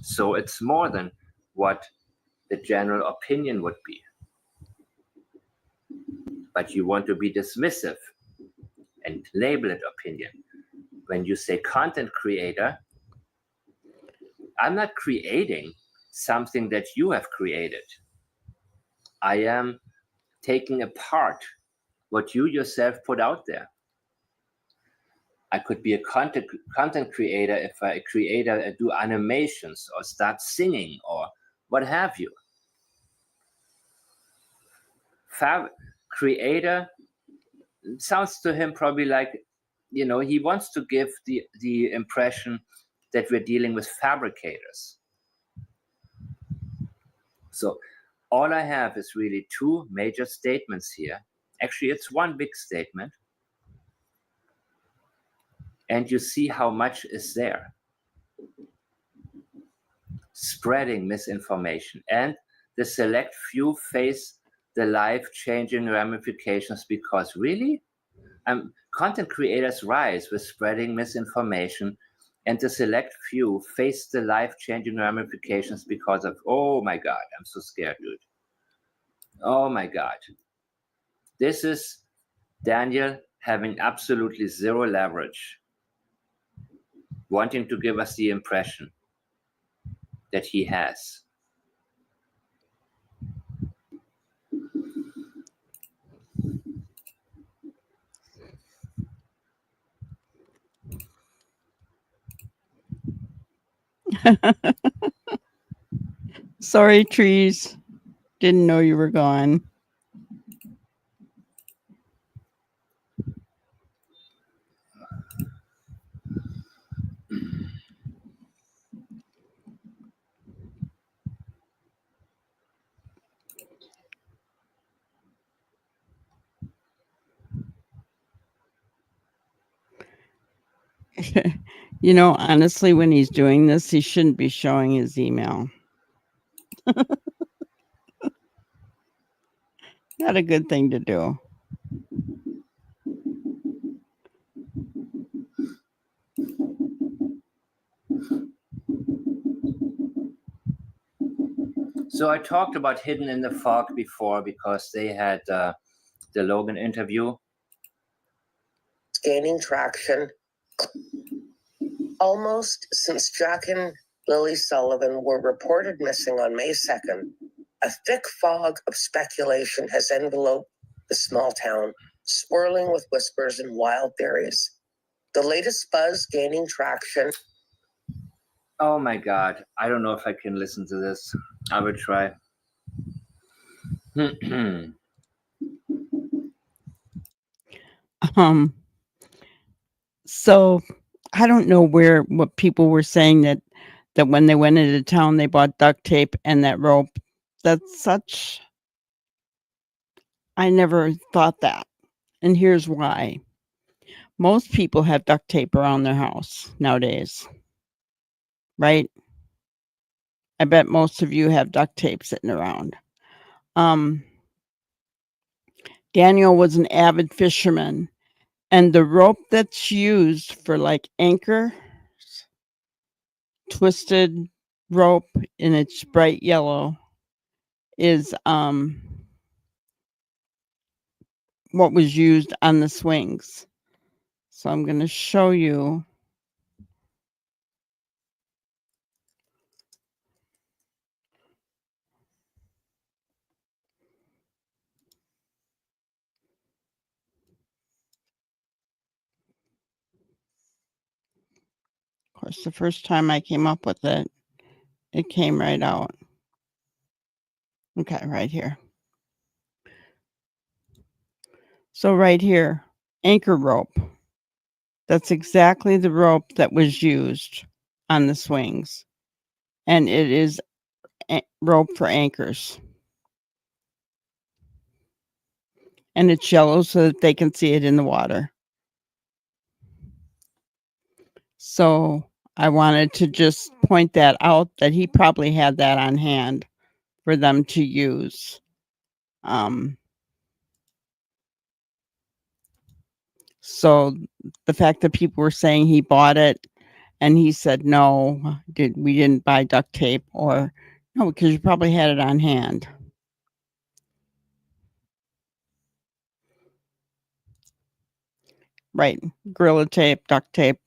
So it's more than what the general opinion would be. But you want to be dismissive and label it opinion. When you say content creator, I'm not creating something that you have created. I am taking apart what you yourself put out there. I could be a content creator if I do animations or start singing or what have you. Creator sounds to him probably like, he wants to give the impression that we're dealing with fabricators. So all I have is really 2 major statements here. Actually, it's 1 big statement. And you see how much is there. Spreading misinformation. And the select few face the life-changing ramifications because really, content creators rise with spreading misinformation, and the select few face the life-changing ramifications because of, oh my God, I'm so scared, dude. Oh my God. This is Daniel having absolutely 0 leverage, wanting to give us the impression that he has. Sorry, trees. Didn't know you were gone. You know, honestly, when he's doing this, he shouldn't be showing his email. Not a good thing to do. So I talked about Hidden in the Fog before because they had the Logan interview. Gaining traction almost since Jack and Lily Sullivan were reported missing on May 2nd. A thick fog of speculation has enveloped the small town, swirling with whispers and wild theories. The latest buzz gaining traction. Oh my God. I don't know if I can listen to this. I will try. So I don't know what people were saying that when they went into town they bought duct tape and that rope. That's such, I never thought that. And here's why. Most people have duct tape around their house nowadays. Right? I bet most of you have duct tape sitting around. Daniel was an avid fisherman, and the rope that's used for like anchor, twisted rope, and it's bright yellow, is what was used on the swings. So I'm going to show you. Of course, the first time I came up with it, it came right out. Okay, right here. So right here, anchor rope. That's exactly the rope that was used on the swings. And it is rope for anchors. And it's yellow so that they can see it in the water. So I wanted to just point that out, that he probably had that on hand for them to use. So the fact that people were saying he bought it and he said, no, we didn't buy duct tape, or no, because you probably had it on hand. Right. Gorilla tape, duct tape,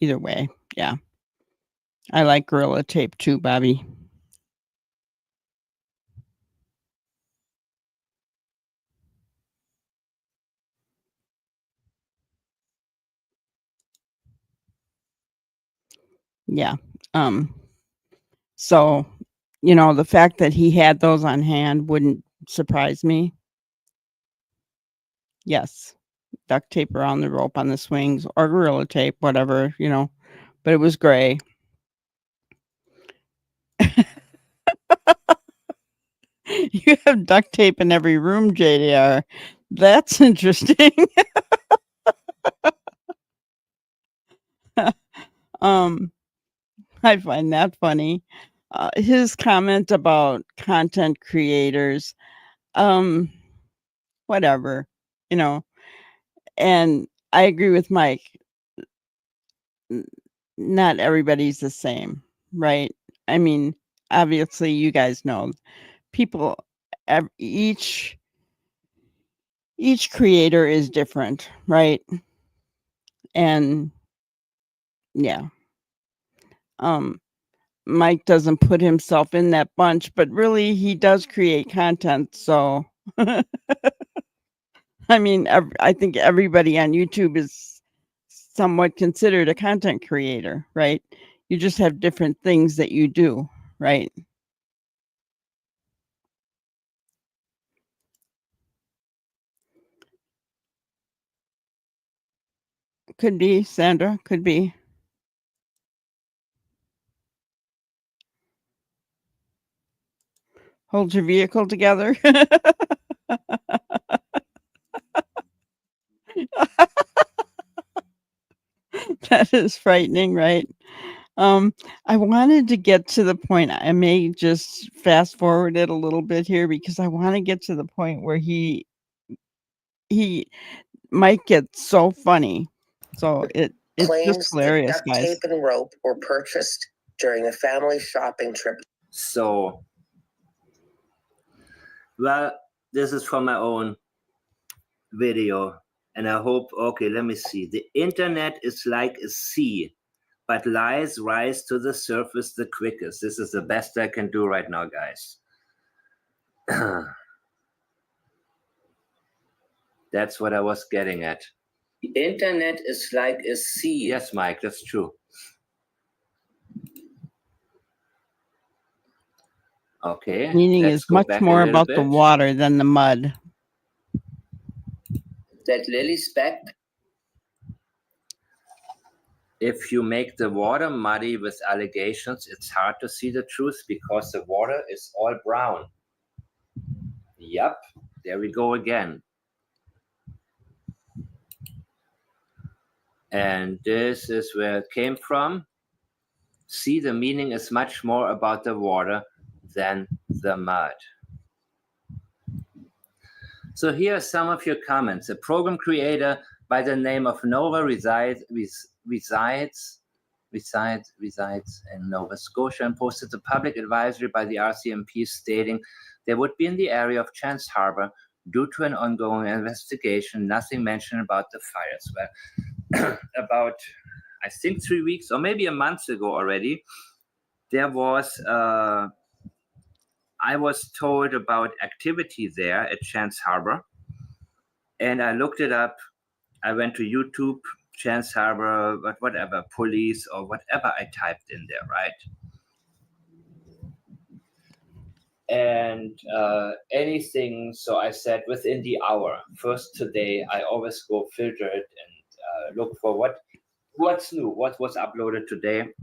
either way. Yeah. I like Gorilla tape too, Bobby. Yeah. So, you know, the fact that he had those on hand wouldn't surprise me. Yes. Duct tape around the rope on the swings, or Gorilla tape, whatever, you know, but it was gray. You have duct tape in every room, JDR. That's interesting. I find that funny. His comment about content creators, whatever, you know, and I agree with Mike. Not everybody's the same, right? I mean, obviously, you guys know people. Each creator is different, right? And yeah, Mike doesn't put himself in that bunch, but really, he does create content. So, I mean, I think everybody on YouTube is somewhat considered a content creator, right? You just have different things that you do, right? Could be, Sandra, could be. Hold your vehicle together. That is frightening, right? I wanted to get to the point. I may just fast forward it a little bit here because I want to get to the point where he might get so funny. So it's just Claims that hilarious, duct guys. tape and rope were purchased during a family shopping trip. So, well, this is from my own video, and I hope, okay, let me see. The internet is like a sea, but lies rise to the surface the quickest. This is the best I can do right now, guys. That's what I was getting at. The internet is like a sea. Yes, Mike, that's true. Okay. Meaning is much more about the water than the mud. That lily speck, if you make the water muddy with allegations, it's hard to see the truth because the water is all brown. Yep, there we go again. And this is where it came from. See, the meaning is much more about the water than the mud. So here are some of your comments. A program creator by the name of Nova resides in Nova Scotia and posted a public advisory by the RCMP stating they would be in the area of Chance Harbor due to an ongoing investigation. Nothing mentioned about the fires. Well, about, I think 3 weeks or maybe a month ago already, there was, I was told about activity there at Chance Harbor, and I looked it up. I went to YouTube, Chance Harbor, but whatever, police or whatever I typed in there, right? And anything, so I said within the hour. First today, I always go filter it and look for what's new, what was uploaded today.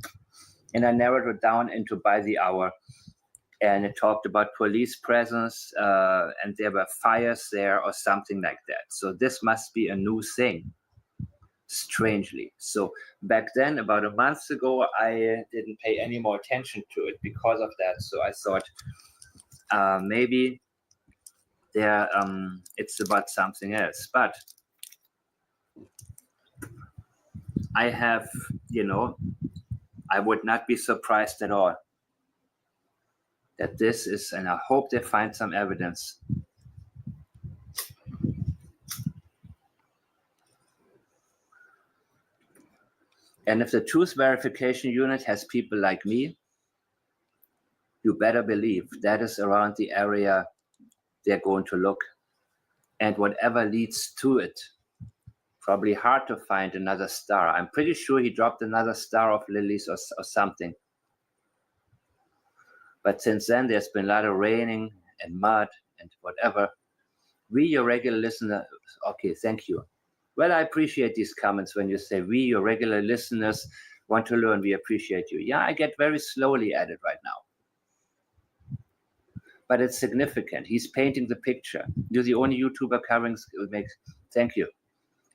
And I narrowed it down into by the hour. And it talked about police presence and there were fires there or something like that. So this must be a new thing, strangely. So back then, about a month ago, I didn't pay any more attention to it because of that. So I thought maybe there it's about something else. But I have, I would not be surprised at all that this is, and I hope they find some evidence. And if the Truth Verification Unit has people like me, you better believe that is around the area they're going to look. And whatever leads to it, probably hard to find another star. I'm pretty sure he dropped another star of lilies or something. But since then, there's been a lot of raining and mud and whatever. We, your regular listener, okay, thank you. Well, I appreciate these comments when you say we, your regular listeners, want to learn. We appreciate you. Yeah, I get very slowly at it right now. But it's significant. He's painting the picture. You're the only YouTuber covering makes. Thank you.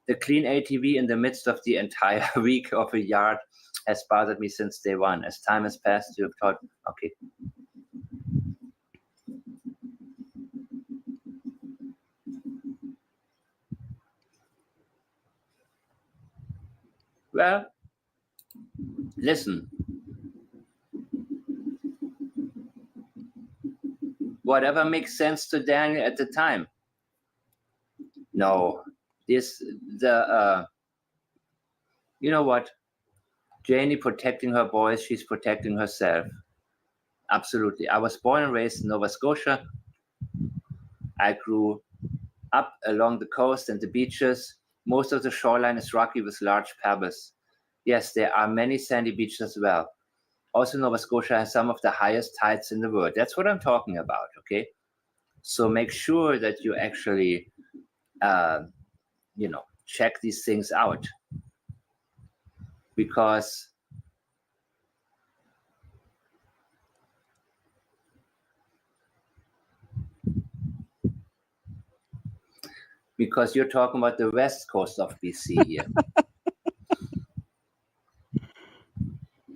The clean ATV in the midst of the entire week of a yard has bothered me since day one. As time has passed, you have thought, okay. Well, listen. Whatever makes sense to Daniel at the time. No, you know what? Janie protecting her boys, she's protecting herself. Absolutely. I was born and raised in Nova Scotia. I grew up along the coast and the beaches. Most of the shoreline is rocky with large pebbles. Yes, there are many sandy beaches as well. Also, Nova Scotia has some of the highest tides in the world. That's what I'm talking about, okay? So make sure that you actually, check these things out. Because you're talking about the west coast of BC here.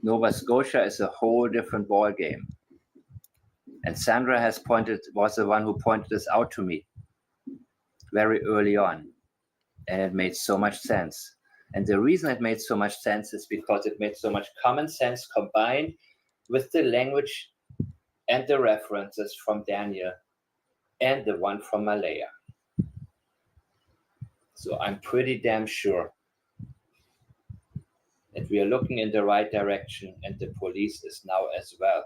Nova Scotia is a whole different ball game. And Sandra was the one who pointed this out to me very early on. And it made so much sense. And the reason it made so much sense is because it made so much common sense combined with the language and the references from Daniel and the one from Malaya. So I'm pretty damn sure that we are looking in the right direction, and the police is now as well.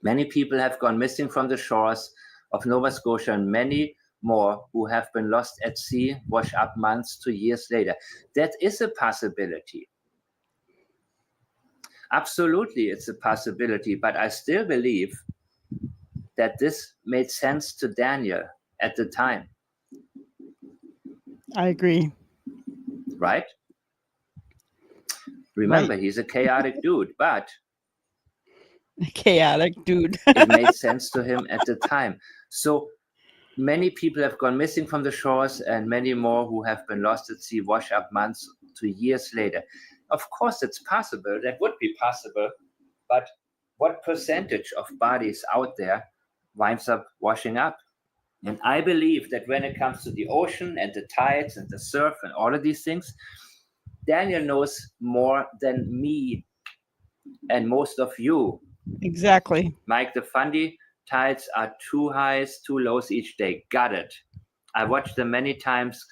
Many people have gone missing from the shores of Nova Scotia, and many more who have been lost at sea wash up months to years later. That is a possibility. Absolutely, it's a possibility, but I still believe that this made sense to Daniel at the time. I agree. Right? Remember, Right. he's a chaotic dude, but Chaotic dude. it made sense to him at the time. So many people have gone missing from the shores, and many more who have been lost at sea wash up months to years later. Of course, it's possible. That would be possible. But what percentage of bodies out there winds up washing up? And I believe that when it comes to the ocean and the tides and the surf and all of these things, Daniel knows more than me and most of you. Exactly. Mike, the fundy tides are 2 highs, 2 lows each day. Got it. I watched them many times.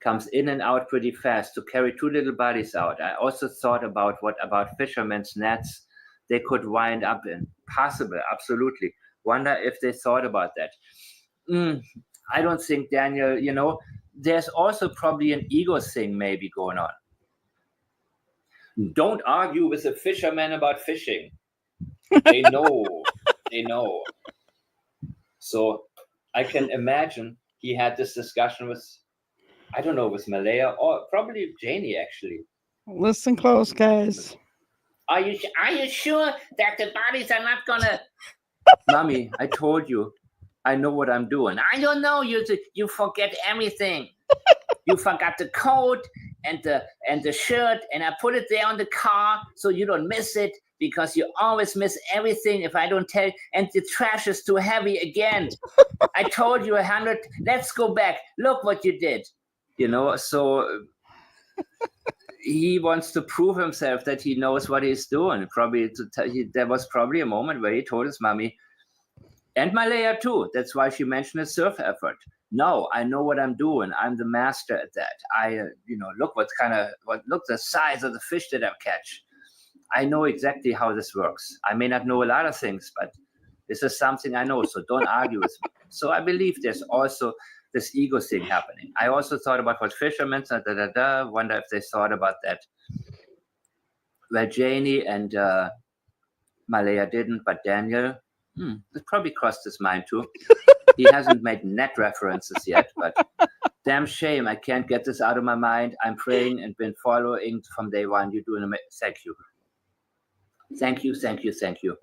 Comes in and out pretty fast to carry 2 little bodies out. I also thought about what about fishermen's nets they could wind up in. Possible, absolutely. Wonder if they thought about that. I don't think, Daniel, there's also probably an ego thing maybe going on. Don't argue with a fisherman about fishing. They know. They know. So I can imagine he had this discussion with, I don't know, with Malaya or probably Janie, actually. Listen close, guys. Are you sure that the bodies are not gonna? Mommy, I told you, I know what I'm doing. I don't know. You forget everything. You forgot the coat and the shirt, and I put it there on the car so you don't miss it, because you always miss everything if I don't tell. And the trash is too heavy again. I told you 100. Let's go back. Look what you did. So he wants to prove himself that he knows what he's doing. There was probably a moment where he told his mommy, and Malaya too. That's why she mentioned his surf effort. No, I know what I'm doing. I'm the master at that. Look look the size of the fish that I catch. I know exactly how this works. I may not know a lot of things, but this is something I know. So don't argue with me. So I believe there's also this ego thing happening. I also thought about what fishermen said. Wonder if they thought about that. Well, Janie and Malaya didn't, but Daniel, it probably crossed his mind too. He hasn't made net references yet, but damn shame. I can't get this out of my mind. I'm praying and been following from day one. You're doing amazing. Thank you. Thank you, thank you, thank you.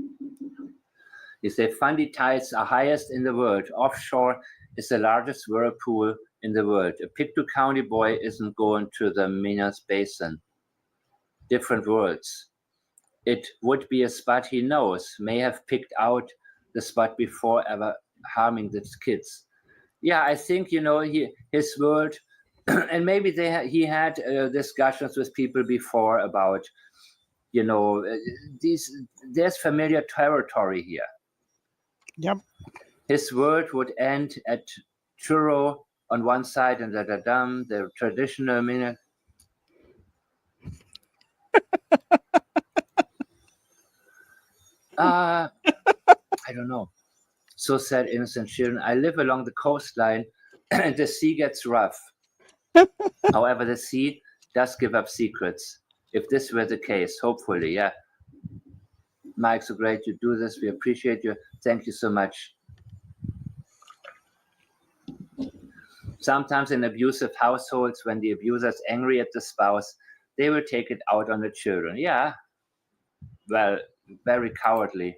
You say fundy tides are highest in the world. Offshore is the largest whirlpool in the world. A Pictou County boy isn't going to the Minas Basin. Different worlds. It would be a spot he knows, may have picked out the spot before ever harming the kids. Yeah, I think, his world, and maybe he had discussions with people before about, there's familiar territory here. Yep. His world would end at Churro on one side and the traditional minute. I don't know. So sad, innocent children. I live along the coastline and the sea gets rough. However, the sea does give up secrets. if this were the case, hopefully, yeah. Mike, so great you do this. We appreciate you. Thank you so much. Sometimes in abusive households, when the abuser is angry at the spouse, they will take it out on the children. Yeah, well, very cowardly,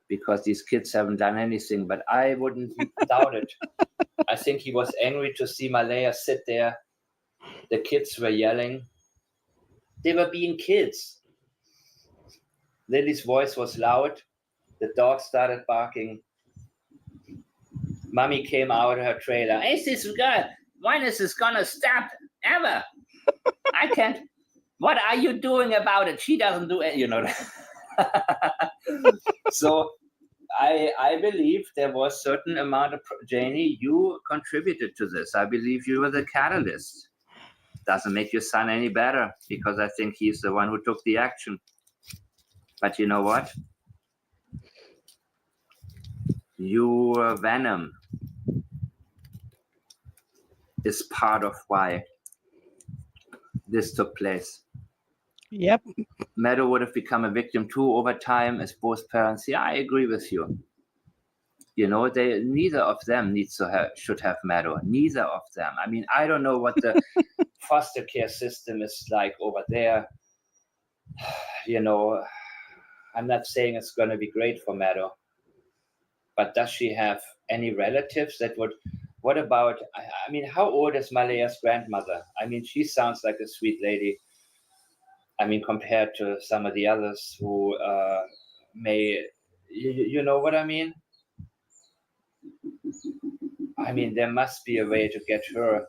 because these kids haven't done anything, but I wouldn't doubt it. I think he was angry to see Malaya sit there. The kids were yelling. They were being kids. Lily's voice was loud. The dog started barking. Mommy came out of her trailer. Is this girl? When is this gonna stop? Ever? I can't. What are you doing about it? She doesn't do it, you know. So I believe there was certain amount of, Janie, you contributed to this. I believe you were the catalyst. Doesn't make your son any better, because I think he's the one who took the action. But you know what? Your venom is part of why this took place. Yep. Meadow would have become a victim too over time as both parents. Yeah, I agree with you. You know, neither of them should have Meadow. Neither of them. I mean, I don't know what the foster care system is like over there. You know, I'm not saying it's going to be great for Meadow, but does she have any relatives that would? What about? I mean, how old is Malaya's grandmother? I mean, she sounds like a sweet lady. I mean, compared to some of the others who you know what I mean? I mean, there must be a way to get her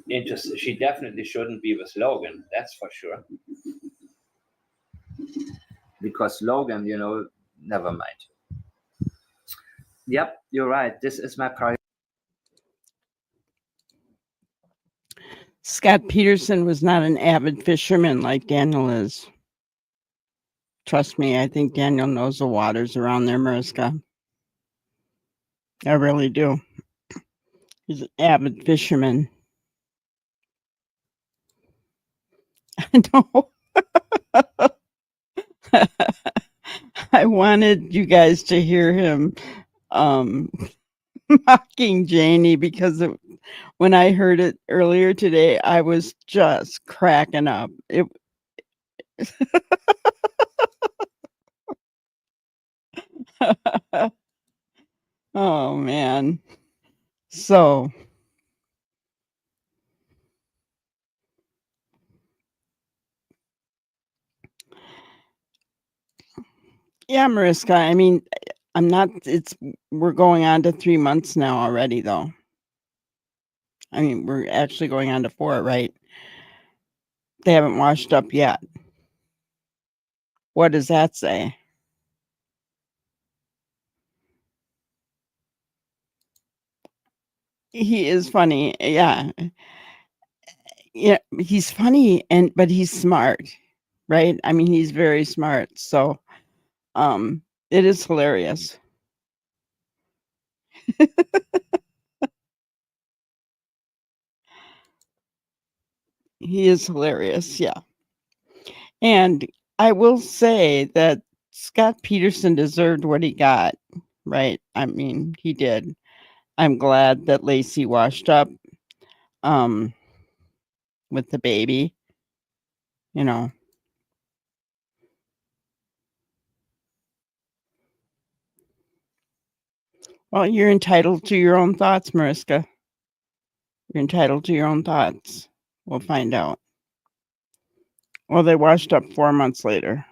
into. She definitely shouldn't be with Logan, that's for sure. Because Logan, you know, never mind. Yep, you're right. This is my priority. Scott Peterson was not an avid fisherman like Daniel is. Trust me, I think Daniel knows the waters around there, Mariska. I really do. He's an avid fisherman. I know. I wanted you guys to hear him mocking Janie, because when I heard it earlier today, I was just cracking up. Oh man. So yeah, Mariska, I mean, we're going on to 3 months now already, though. I mean, we're actually going on to 4, right? They haven't washed up yet. What does that say? He is funny. Yeah. Yeah, he's funny, but he's smart, right? I mean, he's very smart. So, it is hilarious. He is hilarious, yeah. And I will say that Scott Peterson deserved what he got, right? I mean, he did. I'm glad that Lacey washed up with the baby, you know. Well, you're entitled to your own thoughts, Mariska. You're entitled to your own thoughts. We'll find out. Well, they washed up 4 months later.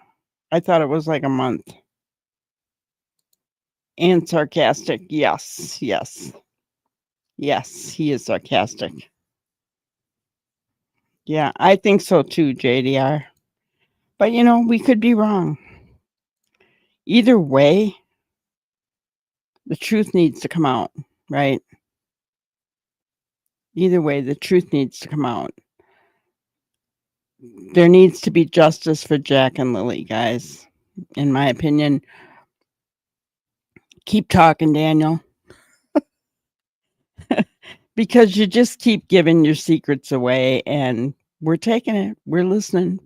I thought it was like a month. And sarcastic. Yes, yes. Yes, he is sarcastic. Yeah, I think so too, JDR. But you know, we could be wrong. Either way, the truth needs to come out, right? Either way, the truth needs to come out. There needs to be justice for Jack and Lily, guys. In my opinion. Keep talking, Daniel. Because you just keep giving your secrets away, and We're taking it. We're listening.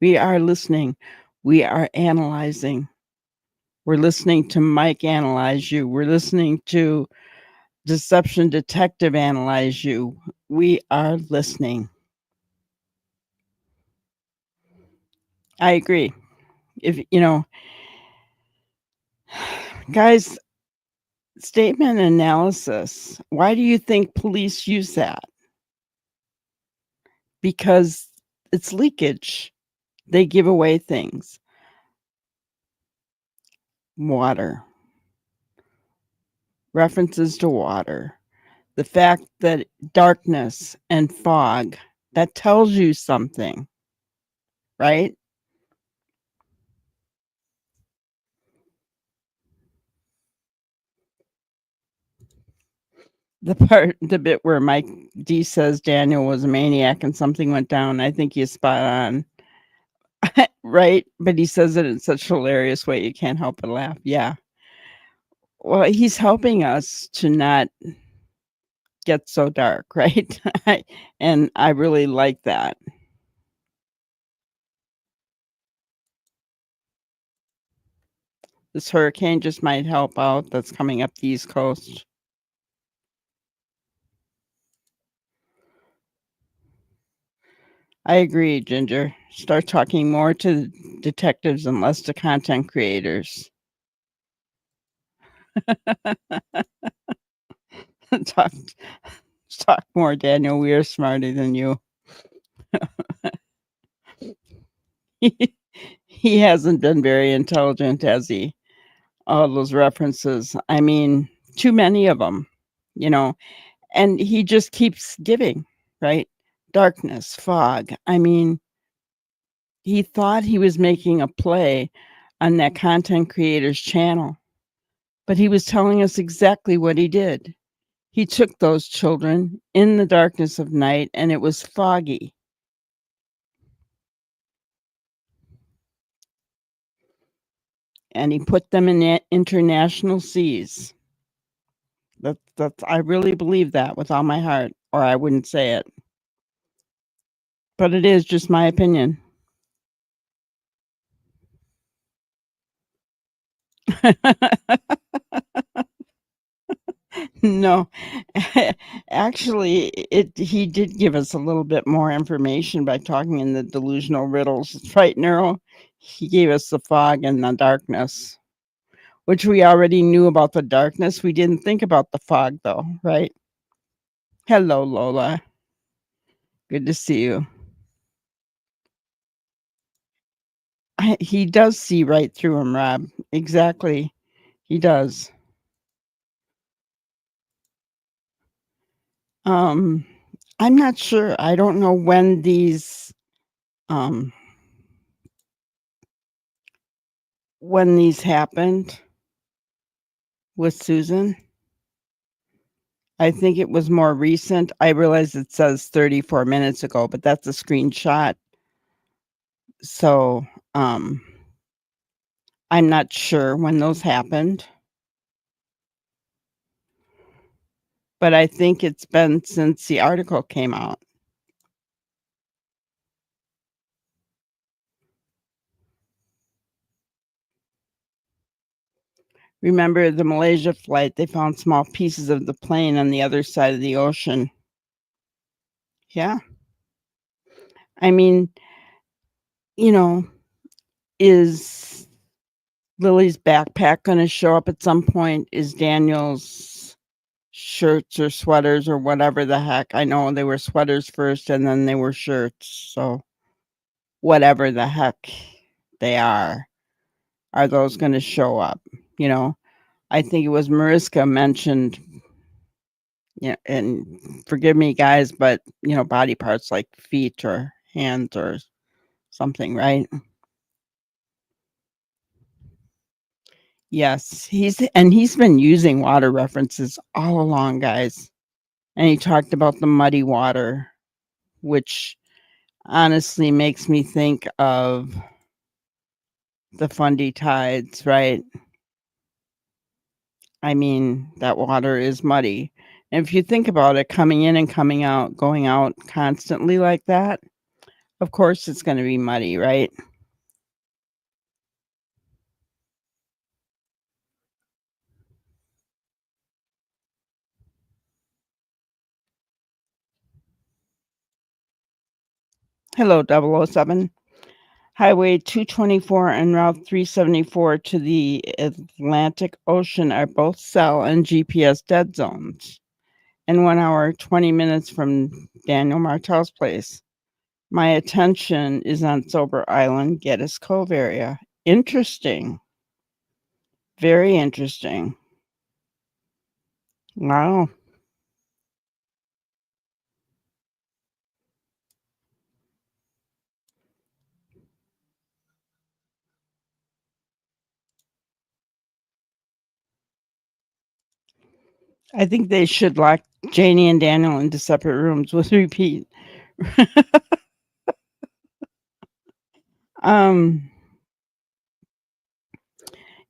We are listening. We are analyzing. We're listening to Mike analyze you. We're listening to Deception Detective analyze you. We are listening. I agree. If guys, statement analysis. Why do you think police use that? Because it's leakage. They give away things. Water. References to water. The fact that darkness and fog, that tells you something, right? The bit where Mike D says Daniel was a maniac and something went down, I think he's spot on. Right? But he says it in such a hilarious way, you can't help but laugh. Yeah. Well, he's helping us to not get so dark, right? And I really like that. This hurricane just might help out that's coming up the East Coast. I agree, Ginger. Start talking more to detectives and less to content creators. talk, talk more, Daniel. We are smarter than you. He hasn't been very intelligent, has he? All those references. I mean, too many of them, and he just keeps giving, right? Darkness, fog. I mean, he thought he was making a play on that content creator's channel, but he was telling us exactly what he did. He took those children in the darkness of night and it was foggy. And he put them in international seas. That's I really believe that with all my heart, or I wouldn't say it. But it is just my opinion. No, actually, he did give us a little bit more information by talking in the delusional riddles. Right, Neural? He gave us the fog and the darkness, which we already knew about the darkness. We didn't think about the fog, though, right? Hello, Lola. Good to see you. He does see right through him, Rob. Exactly. He does. I'm not sure. I don't know when these happened with Susan. I think it was more recent. I realize it says 34 minutes ago, but that's a screenshot. So, I'm not sure when those happened. But I think it's been since the article came out. Remember the Malaysia flight, they found small pieces of the plane on the other side of the ocean. Yeah. I mean, is Lily's backpack going to show up at some point? Is Daniel's shirts or sweaters or whatever the heck? I know they were sweaters first and then they were shirts. So whatever the heck they are those going to show up? I think it was Mariska mentioned, and forgive me, guys, but body parts like feet or hands or something, right? Yes, he's been using water references all along, guys. And he talked about the muddy water, which honestly makes me think of the Fundy tides, right? I mean, that water is muddy. And if you think about it, coming in and coming out, going out constantly like that, Of course it's going to be muddy, right? Hello, 007. Highway 224 and Route 374 to the Atlantic Ocean are both cell and GPS dead zones. And 1 hour, 20 minutes from Daniel Martel's place. My attention is on Sober Island, Geddes Cove area. Interesting. Very interesting. Wow. I think they should lock Janie and Daniel into separate rooms with repeat.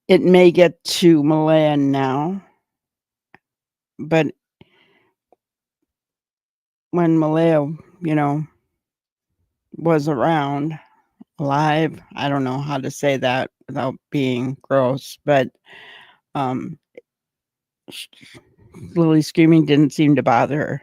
It may get to Malaya now, but when Malaya, was around, alive, I don't know how to say that without being gross, but Lily screaming didn't seem to bother her.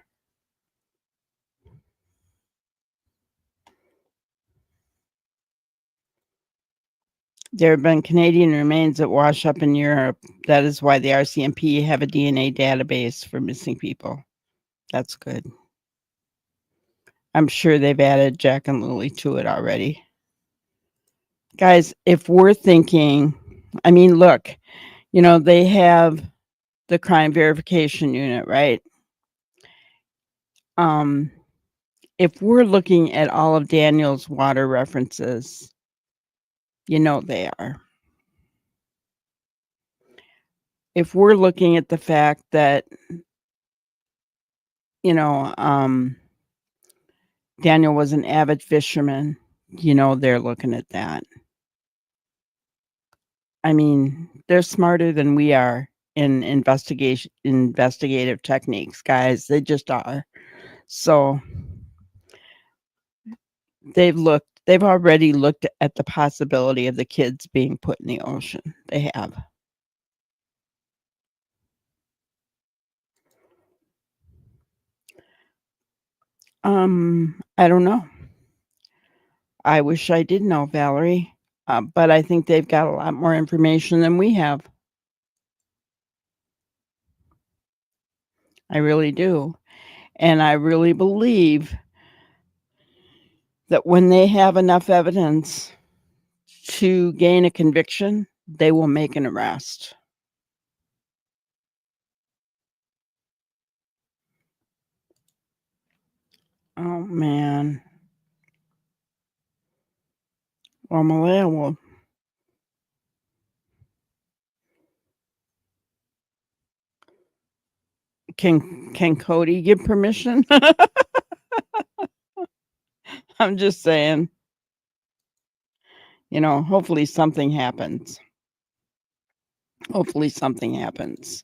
There have been Canadian remains that wash up in Europe. That is why the RCMP have a DNA database for missing people. That's good. I'm sure they've added Jack and Lily to it already. Guys, if we're thinking, look, they have the crime verification unit, right? If we're looking at all of Daniel's water references, they are. If we're looking at the fact that, Daniel was an avid fisherman, they're looking at that. They're smarter than we are in investigative techniques, guys. They just are. So they've already looked at the possibility of the kids being put in the ocean. They have. I don't know. I wish I did know, Valerie, but I think they've got a lot more information than we have. I really do. And I really believe that when they have enough evidence to gain a conviction, they will make an arrest. Oh, man. Well, Malaya will. Can Cody give permission? I'm just saying. Hopefully something happens. Hopefully something happens.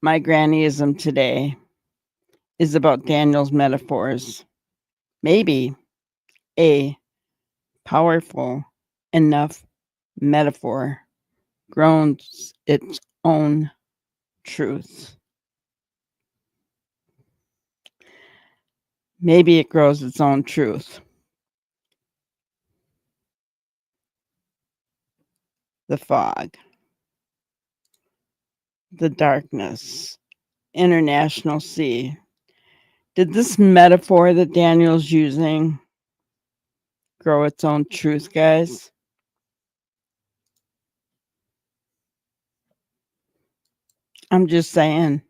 My grannyism today is about Daniel's metaphors. Maybe a powerful enough metaphor grows its own truth. Maybe it grows its own truth. The fog, the darkness, international sea. Did this metaphor that Daniel's using grow its own truth, guys? I'm just saying.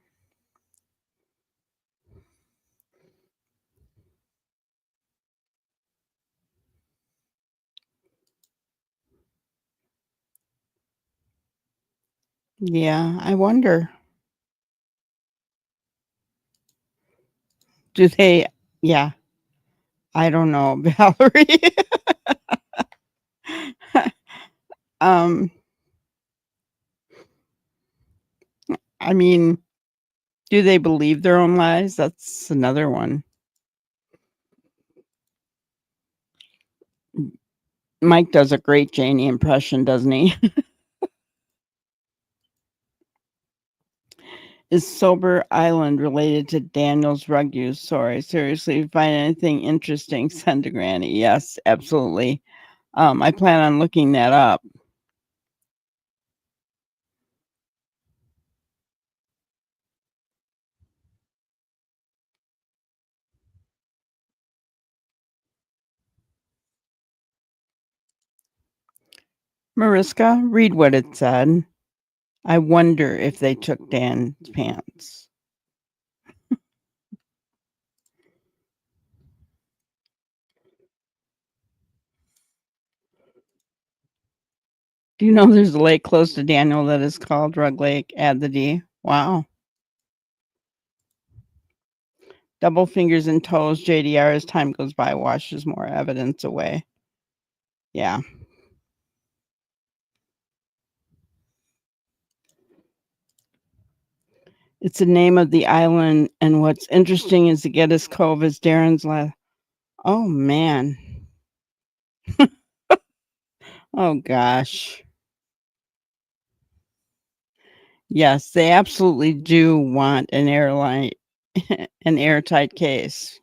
Yeah, I wonder. Do they? Yeah, I don't know, Valerie. um, I mean, Do they believe their own lies? That's another one. Mike does a great Janie impression, doesn't he? Is Sober Island related to Daniel's rug use? Sorry, seriously, if you find anything interesting, send to Granny. Yes, absolutely. I plan on looking that up. Mariska, read what it said. I wonder if they took Dan's pants. Do you know there's a lake close to Daniel that is called Rug Lake? Add the D. Wow. Double fingers and toes. JDR as time goes by washes more evidence away. Yeah. It's the name of the island, and what's interesting is the Geddes Cove is Darren's last. Oh man. Oh gosh. Yes, they absolutely do want an airline, an airtight case,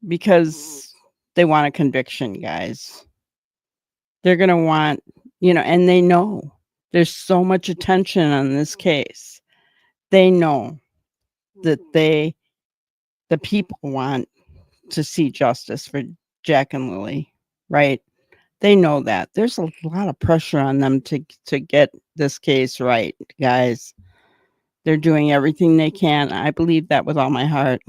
because they want a conviction, guys. They're going to want, and they know there's so much attention on this case. They know that the people want to see justice for Jack and Lily, right? They know that. There's a lot of pressure on them to get this case right, guys. They're doing everything they can. I believe that with all my heart.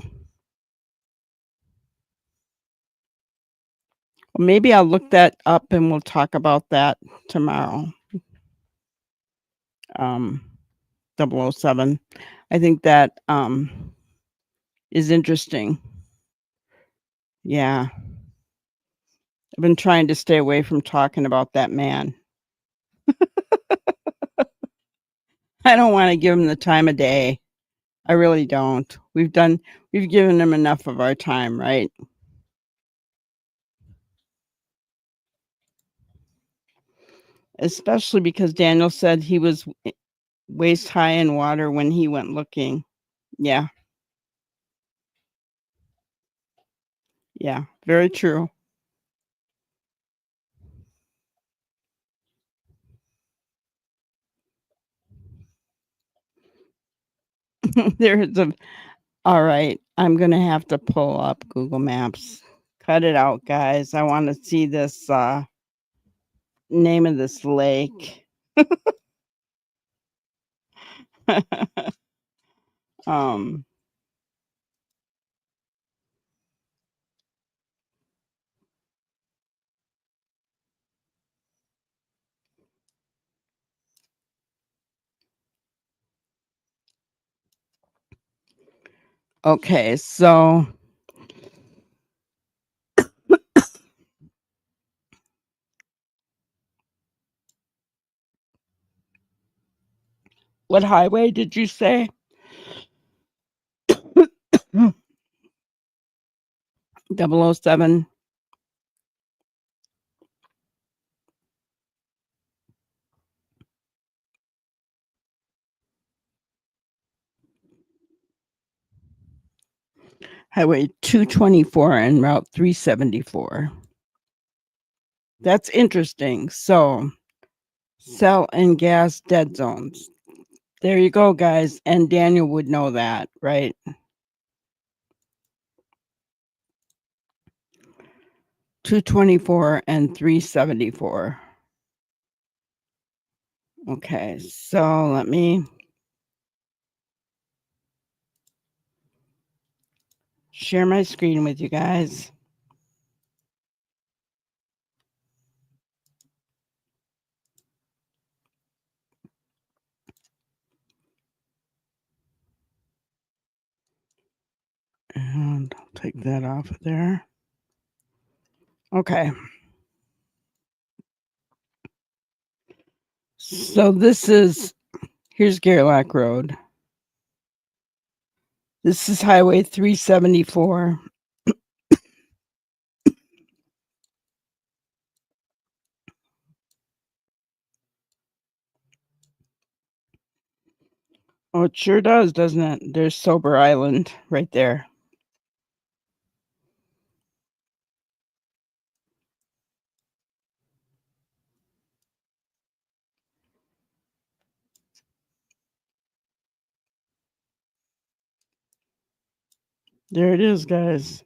Well, maybe I'll look that up and we'll talk about that tomorrow. 007. I think that is interesting. Yeah. I've been trying to stay away from talking about that man. I don't want to give him the time of day. I really don't. We've given him enough of our time, right? Especially because Daniel said he was waist high in water when he went looking. Yeah. Yeah, very true. There's a all right. I'm gonna have to pull up Google Maps. Cut it out, guys. I want to see this name of this lake. um okay, so what highway did you say? 007. Highway 224 and Route 374. That's interesting. So, cell and gas dead zones. There you go, guys. And Daniel would know that, right? $224 and $374. Okay, so let me share my screen with you guys. And I'll take that off of there. Okay. So here's Gerlach Road. This is Highway 374. Oh, it sure does, doesn't it? There's Sober Island right there. There it is, guys.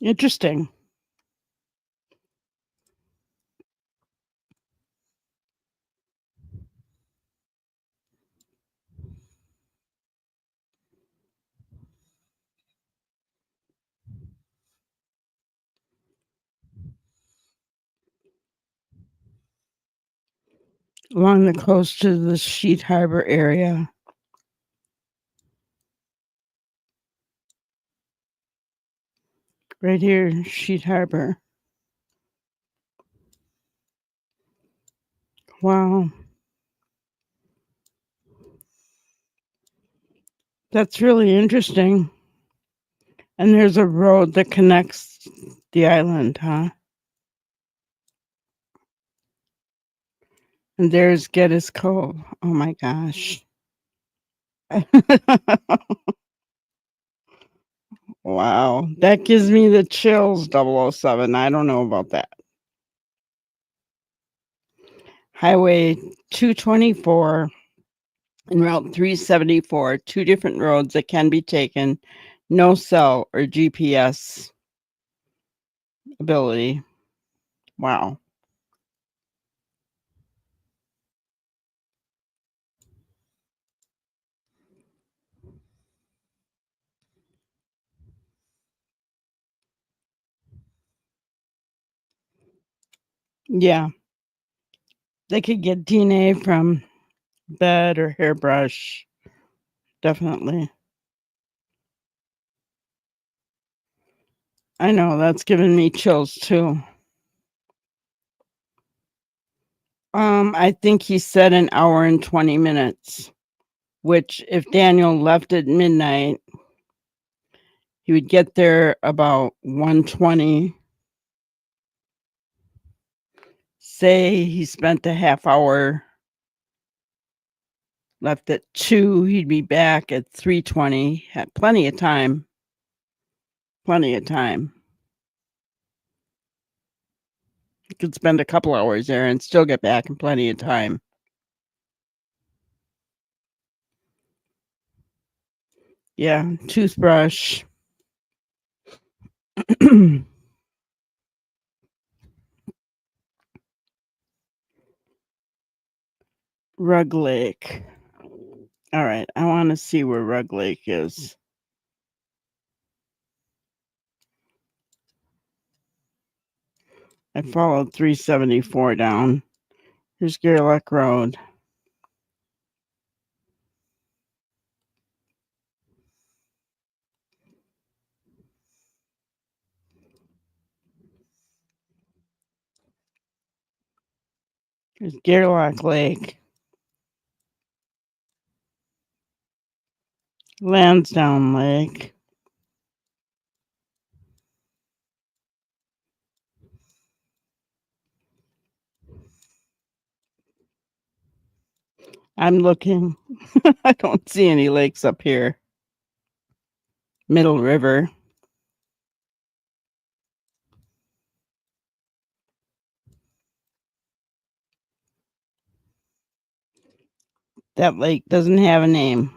Interesting. Along the coast to the Sheet Harbor area. Right here, Sheet Harbor. Wow. That's really interesting. And there's a road that connects the island, huh? And there's Geddes Cove. Oh my gosh. Wow. That gives me the chills, 007. I don't know about that. Highway 224 and Route 374, two different roads that can be taken, no cell or GPS ability. Wow. Yeah. They could get DNA from bed or hairbrush. Definitely. I know, that's giving me chills too. I think he said an hour and 20 minutes, which if Daniel left at midnight, he would get there about 1:20. Say he spent a half hour, left at 2, he'd be back at 3:20. Had plenty of time. Plenty of time. He could spend a couple hours there and still get back in plenty of time. Yeah, toothbrush. Rug Lake. All right, I want to see where Rug Lake is. I followed 374 down. Here's Gerlach Road. Here's Gerlach Lake. Lansdowne Lake. I'm looking. I don't see any lakes up here. Middle River. That lake doesn't have a name.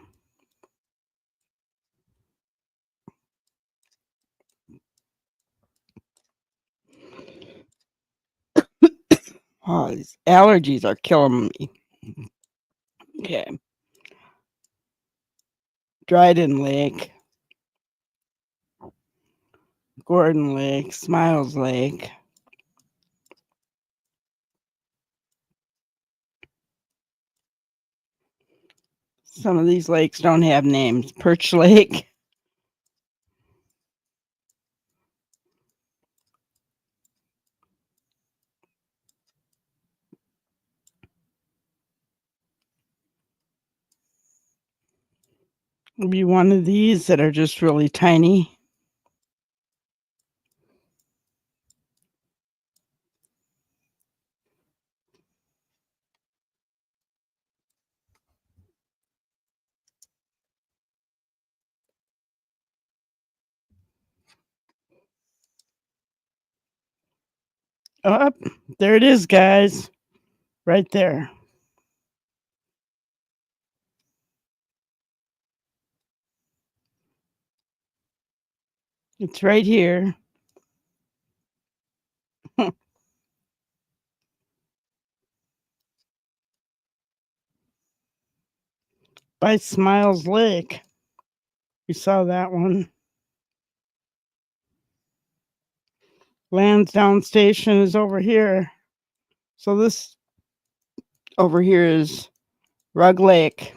Oh, these allergies are killing me. Okay. Dryden Lake. Gordon Lake. Smiles Lake. Some of these lakes don't have names. Perch Lake. It'll be one of these that are just really tiny. Oh, there it is, guys. Right there. It's right here. By Smiles Lake. We saw that one. Lansdowne Station is over here. So this over here is Rug Lake.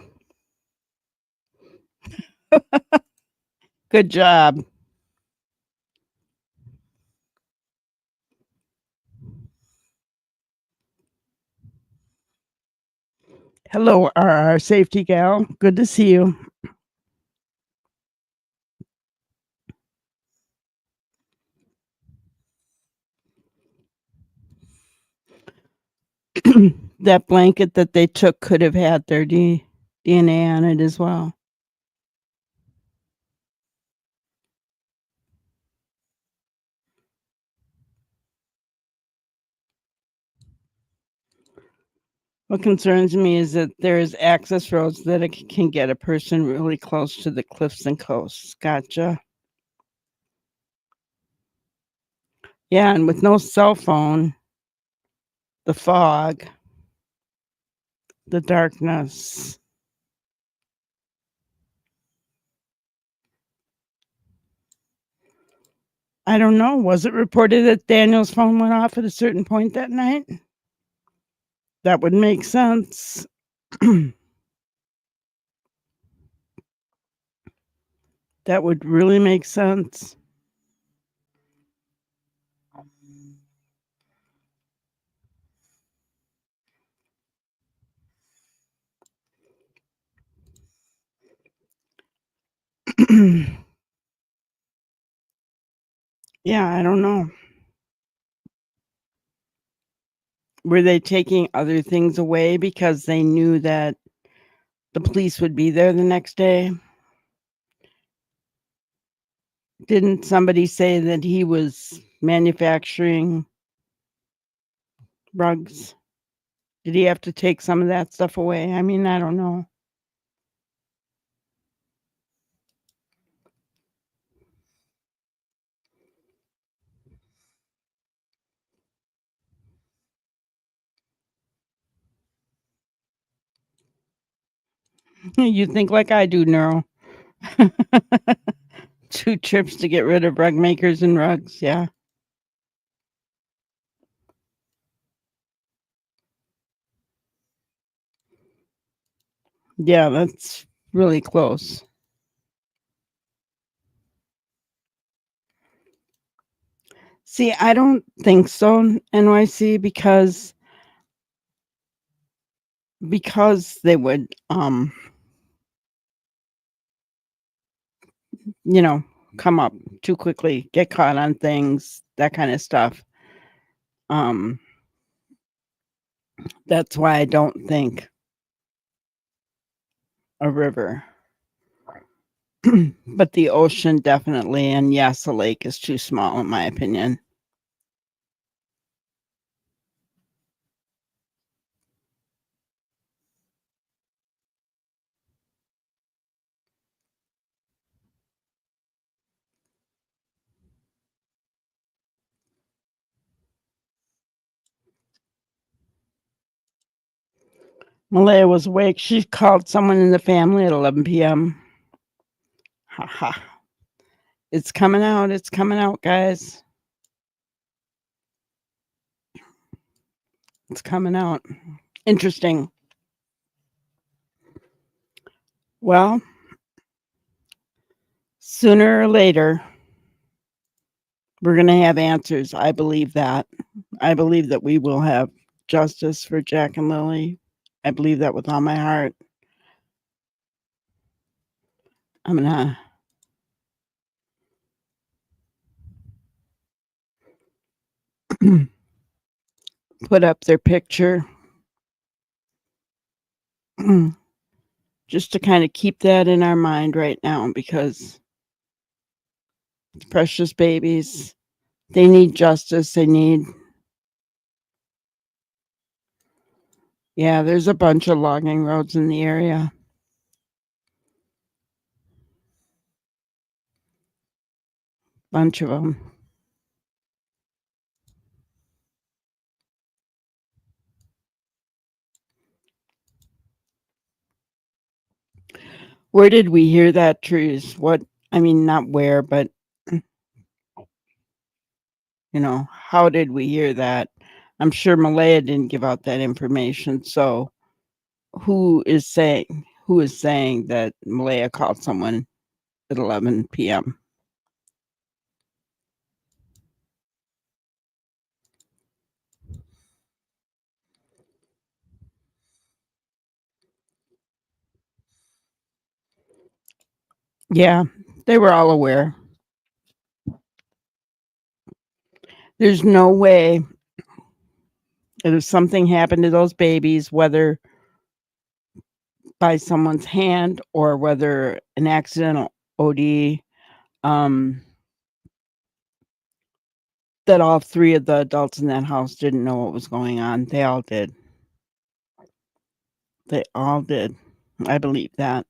Good job. Hello, our safety gal. Good to see you. That blanket that they took could have had their DNA on it as well. What concerns me is that there's access roads that it can get a person really close to the cliffs and coasts. Gotcha. Yeah, and with no cell phone, the fog, the darkness. I don't know. Was it reported that Daniel's phone went off at a certain point that night? That would make sense. That would really make sense. Yeah, I don't know. Were they taking other things away because they knew that the police would be there the next day? Didn't somebody say that he was manufacturing rugs? Did he have to take some of that stuff away? I mean, I don't know. You think like I do, Neuro. 2 trips to get rid of rug makers and rugs. Yeah. Yeah, that's really close. See, I don't think so, NYC, because they would come up too quickly, get caught on things, that kind of stuff. That's why I don't think a river. But the ocean definitely, and yes, a lake is too small in my opinion. Malaya was awake. She called someone in the family at 11 p.m. Haha. It's coming out. It's coming out, guys. It's coming out. Interesting. Well, sooner or later, we're going to have answers. I believe that. I believe that we will have justice for Jack and Lily. I believe that with all my heart. I'm gonna put up their picture just to kind of keep that in our mind right now, because it's precious babies. They need justice. They need, yeah, there's a bunch of logging roads in the area. Bunch of them. Where did we hear that, Trees? What, I mean, not where, but, how did we hear that? I'm sure Malaya didn't give out that information. So who is saying that Malaya called someone at 11 p.m.? Yeah, they were all aware. There's no way that if something happened to those babies, whether by someone's hand or whether an accidental OD, that all three of the adults in that house didn't know what was going on. They all did. They all did. I believe that.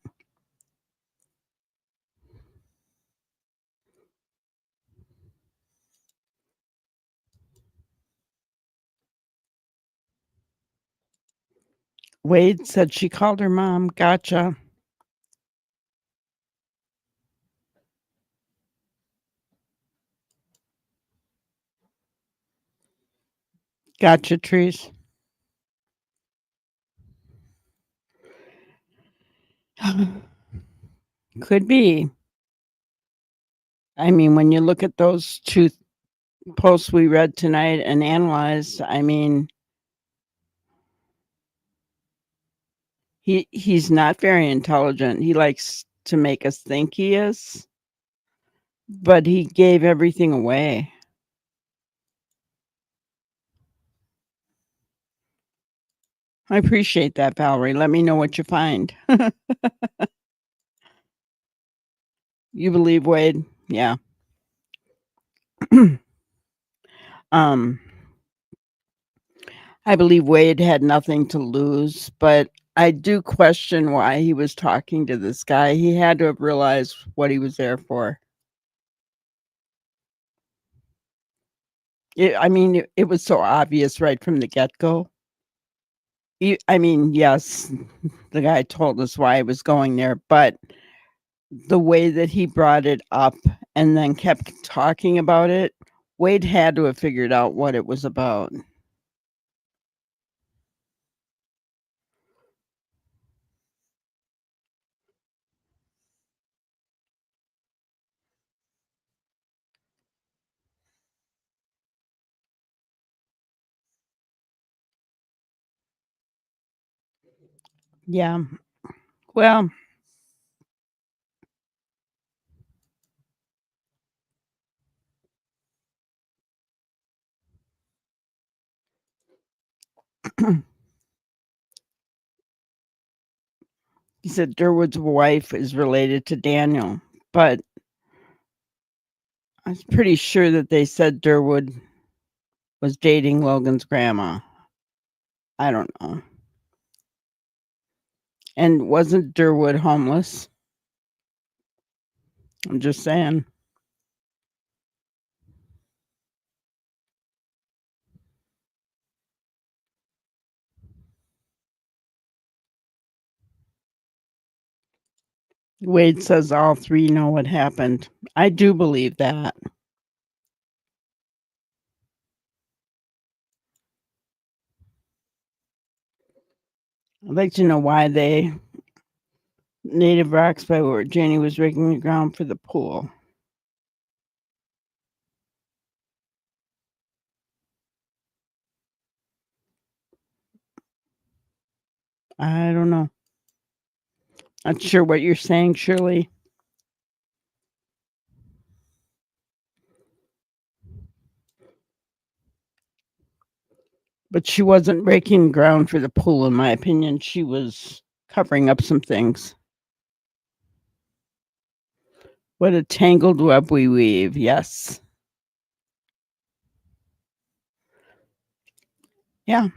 Wade said she called her mom. Gotcha. Gotcha, Trees. Could be. I mean, when you look at those two posts we read tonight and analyzed, I mean, he's not very intelligent. He likes to make us think he is, but he gave everything away. I appreciate that, Valerie. Let me know what you find. You believe Wade? Yeah. um, I believe Wade had nothing to lose, but I do question why he was talking to this guy. He had to have realized what he was there for. It was so obvious right from the get-go. Yes, the guy told us why he was going there, but the way that he brought it up and then kept talking about it, Wade had to have figured out what it was about. Yeah. Well, he said Durwood's wife is related to Daniel, but I was pretty sure that they said Durwood was dating Logan's grandma. I don't know. And wasn't Durwood homeless? I'm just saying. Wade says all three know what happened. I do believe that. I'd like to know why they native rocks by where Janie was raking the ground for the pool. I don't know. Not sure what you're saying, Shirley. But she wasn't breaking ground for the pool, in my opinion. She was covering up some things. What a tangled web we weave. Yes. Yeah.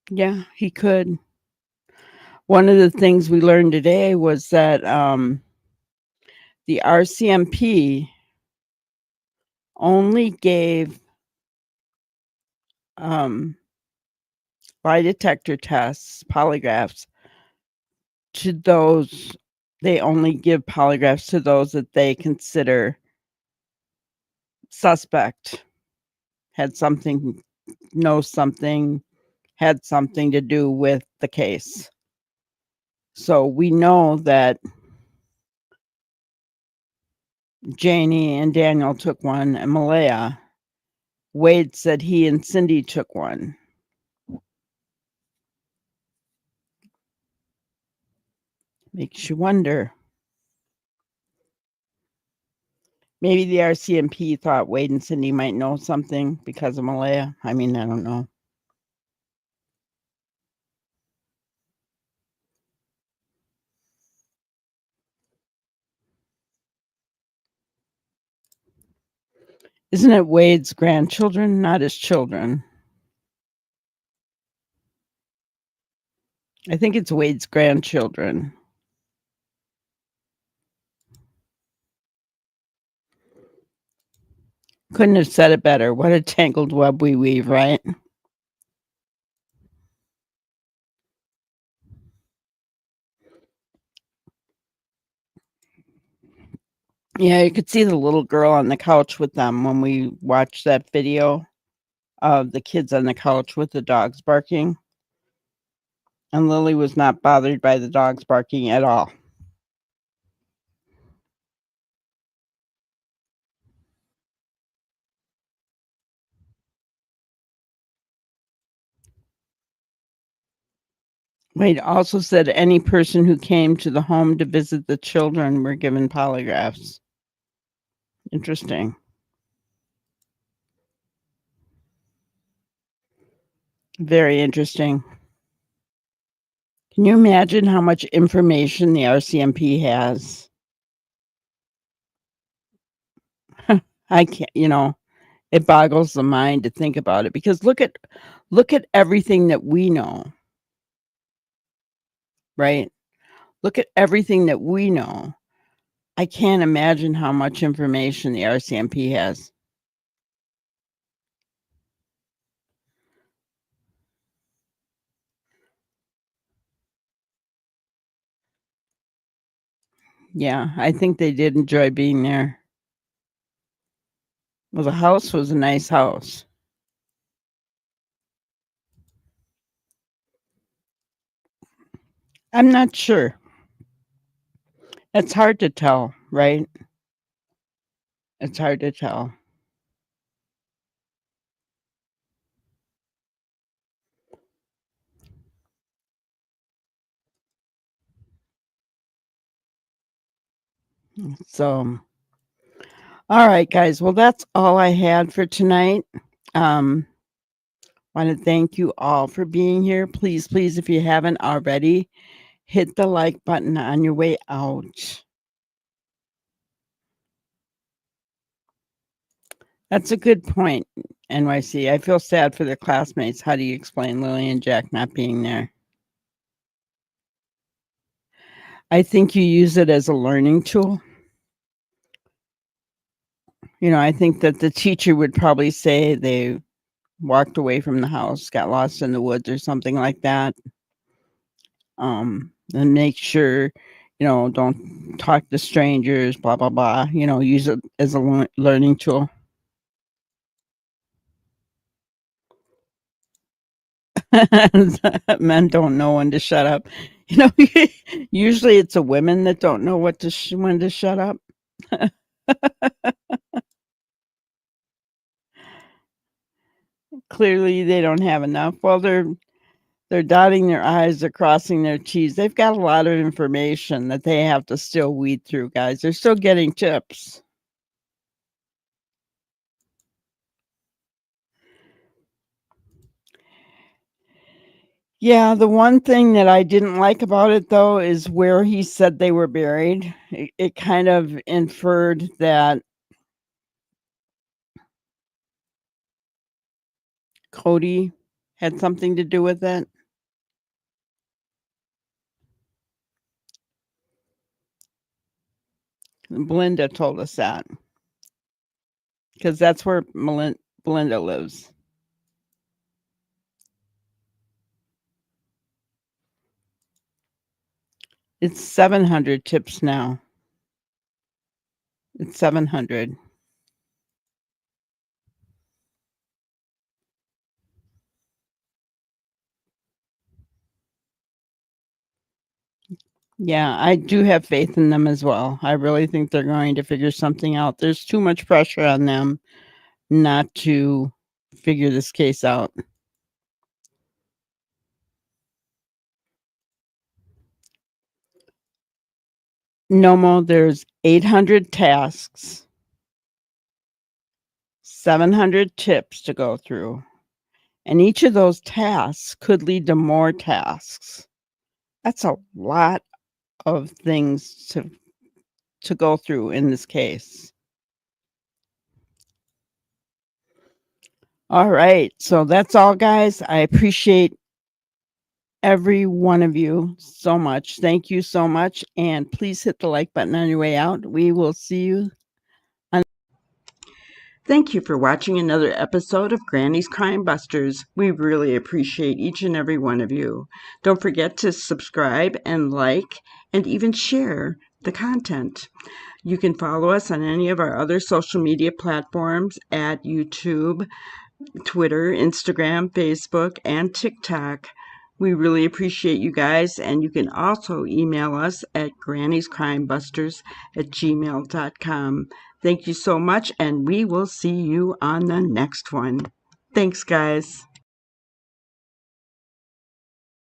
Yeah, he could. One of the things we learned today was that the RCMP only gave lie detector tests, polygraphs, to those. They only give polygraphs to those that they consider suspect, had something, knows something, had something to do with the case. So we know that Janie and Daniel took one, and Malaya. Wade said he and Cindy took one. Makes you wonder. Maybe the RCMP thought Wade and Cindy might know something because of Malaya. I mean, I don't know. Isn't it Wade's grandchildren, not his children? I think it's Wade's grandchildren. Couldn't have said it better. What a tangled web we weave, right? Yeah, you could see the little girl on the couch with them when we watched that video of the kids on the couch with the dogs barking. And Lily was not bothered by the dogs barking at all. Wade also said any person who came to the home to visit the children were given polygraphs. Interesting. Very interesting. Can you imagine how much information the RCMP has? I can't, it boggles the mind to think about it, because look at everything that we know, right? Look at everything that we know. I can't imagine how much information the RCMP has. Yeah, I think they did enjoy being there. Well, the house was a nice house. I'm not sure. It's hard to tell, right? It's hard to tell. So, all right, guys. Well, that's all I had for tonight. Want to thank you all for being here. Please, please, if you haven't already, hit the like button on your way out. That's a good point, NYC. I feel sad for their classmates. How do you explain Lily and Jack not being there? I think you use it as a learning tool. I think that the teacher would probably say they walked away from the house, got lost in the woods or something like that. And make sure, don't talk to strangers, blah, blah, blah. Use it as a learning tool. Men don't know when to shut up. Usually it's a women that don't know when to shut up. Clearly they don't have enough. Well, they're dotting their I's, they're crossing their T's. They've got a lot of information that they have to still weed through, guys. They're still getting tips. Yeah, the one thing that I didn't like about it, though, is where he said they were buried. It kind of inferred that Cody had something to do with it. Belinda told us that because that's where Belinda lives. It's 700 tips now. It's 700. Yeah, I do have faith in them as well. I really think they're going to figure something out. There's too much pressure on them not to figure this case out. Nomo, there's 800 tasks, 700 tips to go through, and each of those tasks could lead to more tasks. That's a lot of things to go through in this case. All right, so that's all, guys. I appreciate every one of you so much. Thank you so much, and please hit the like button on your way out. We will see you on. Thank you for watching another episode of Granny's Crime Busters. We really appreciate each and every one of you. Don't forget to subscribe and like and even share the content. You can follow us on any of our other social media platforms at YouTube, Twitter, Instagram, Facebook, and TikTok. We really appreciate you guys, and you can also email us at granniescrimebusters@gmail.com. Thank you so much, and we will see you on the next one. Thanks, guys.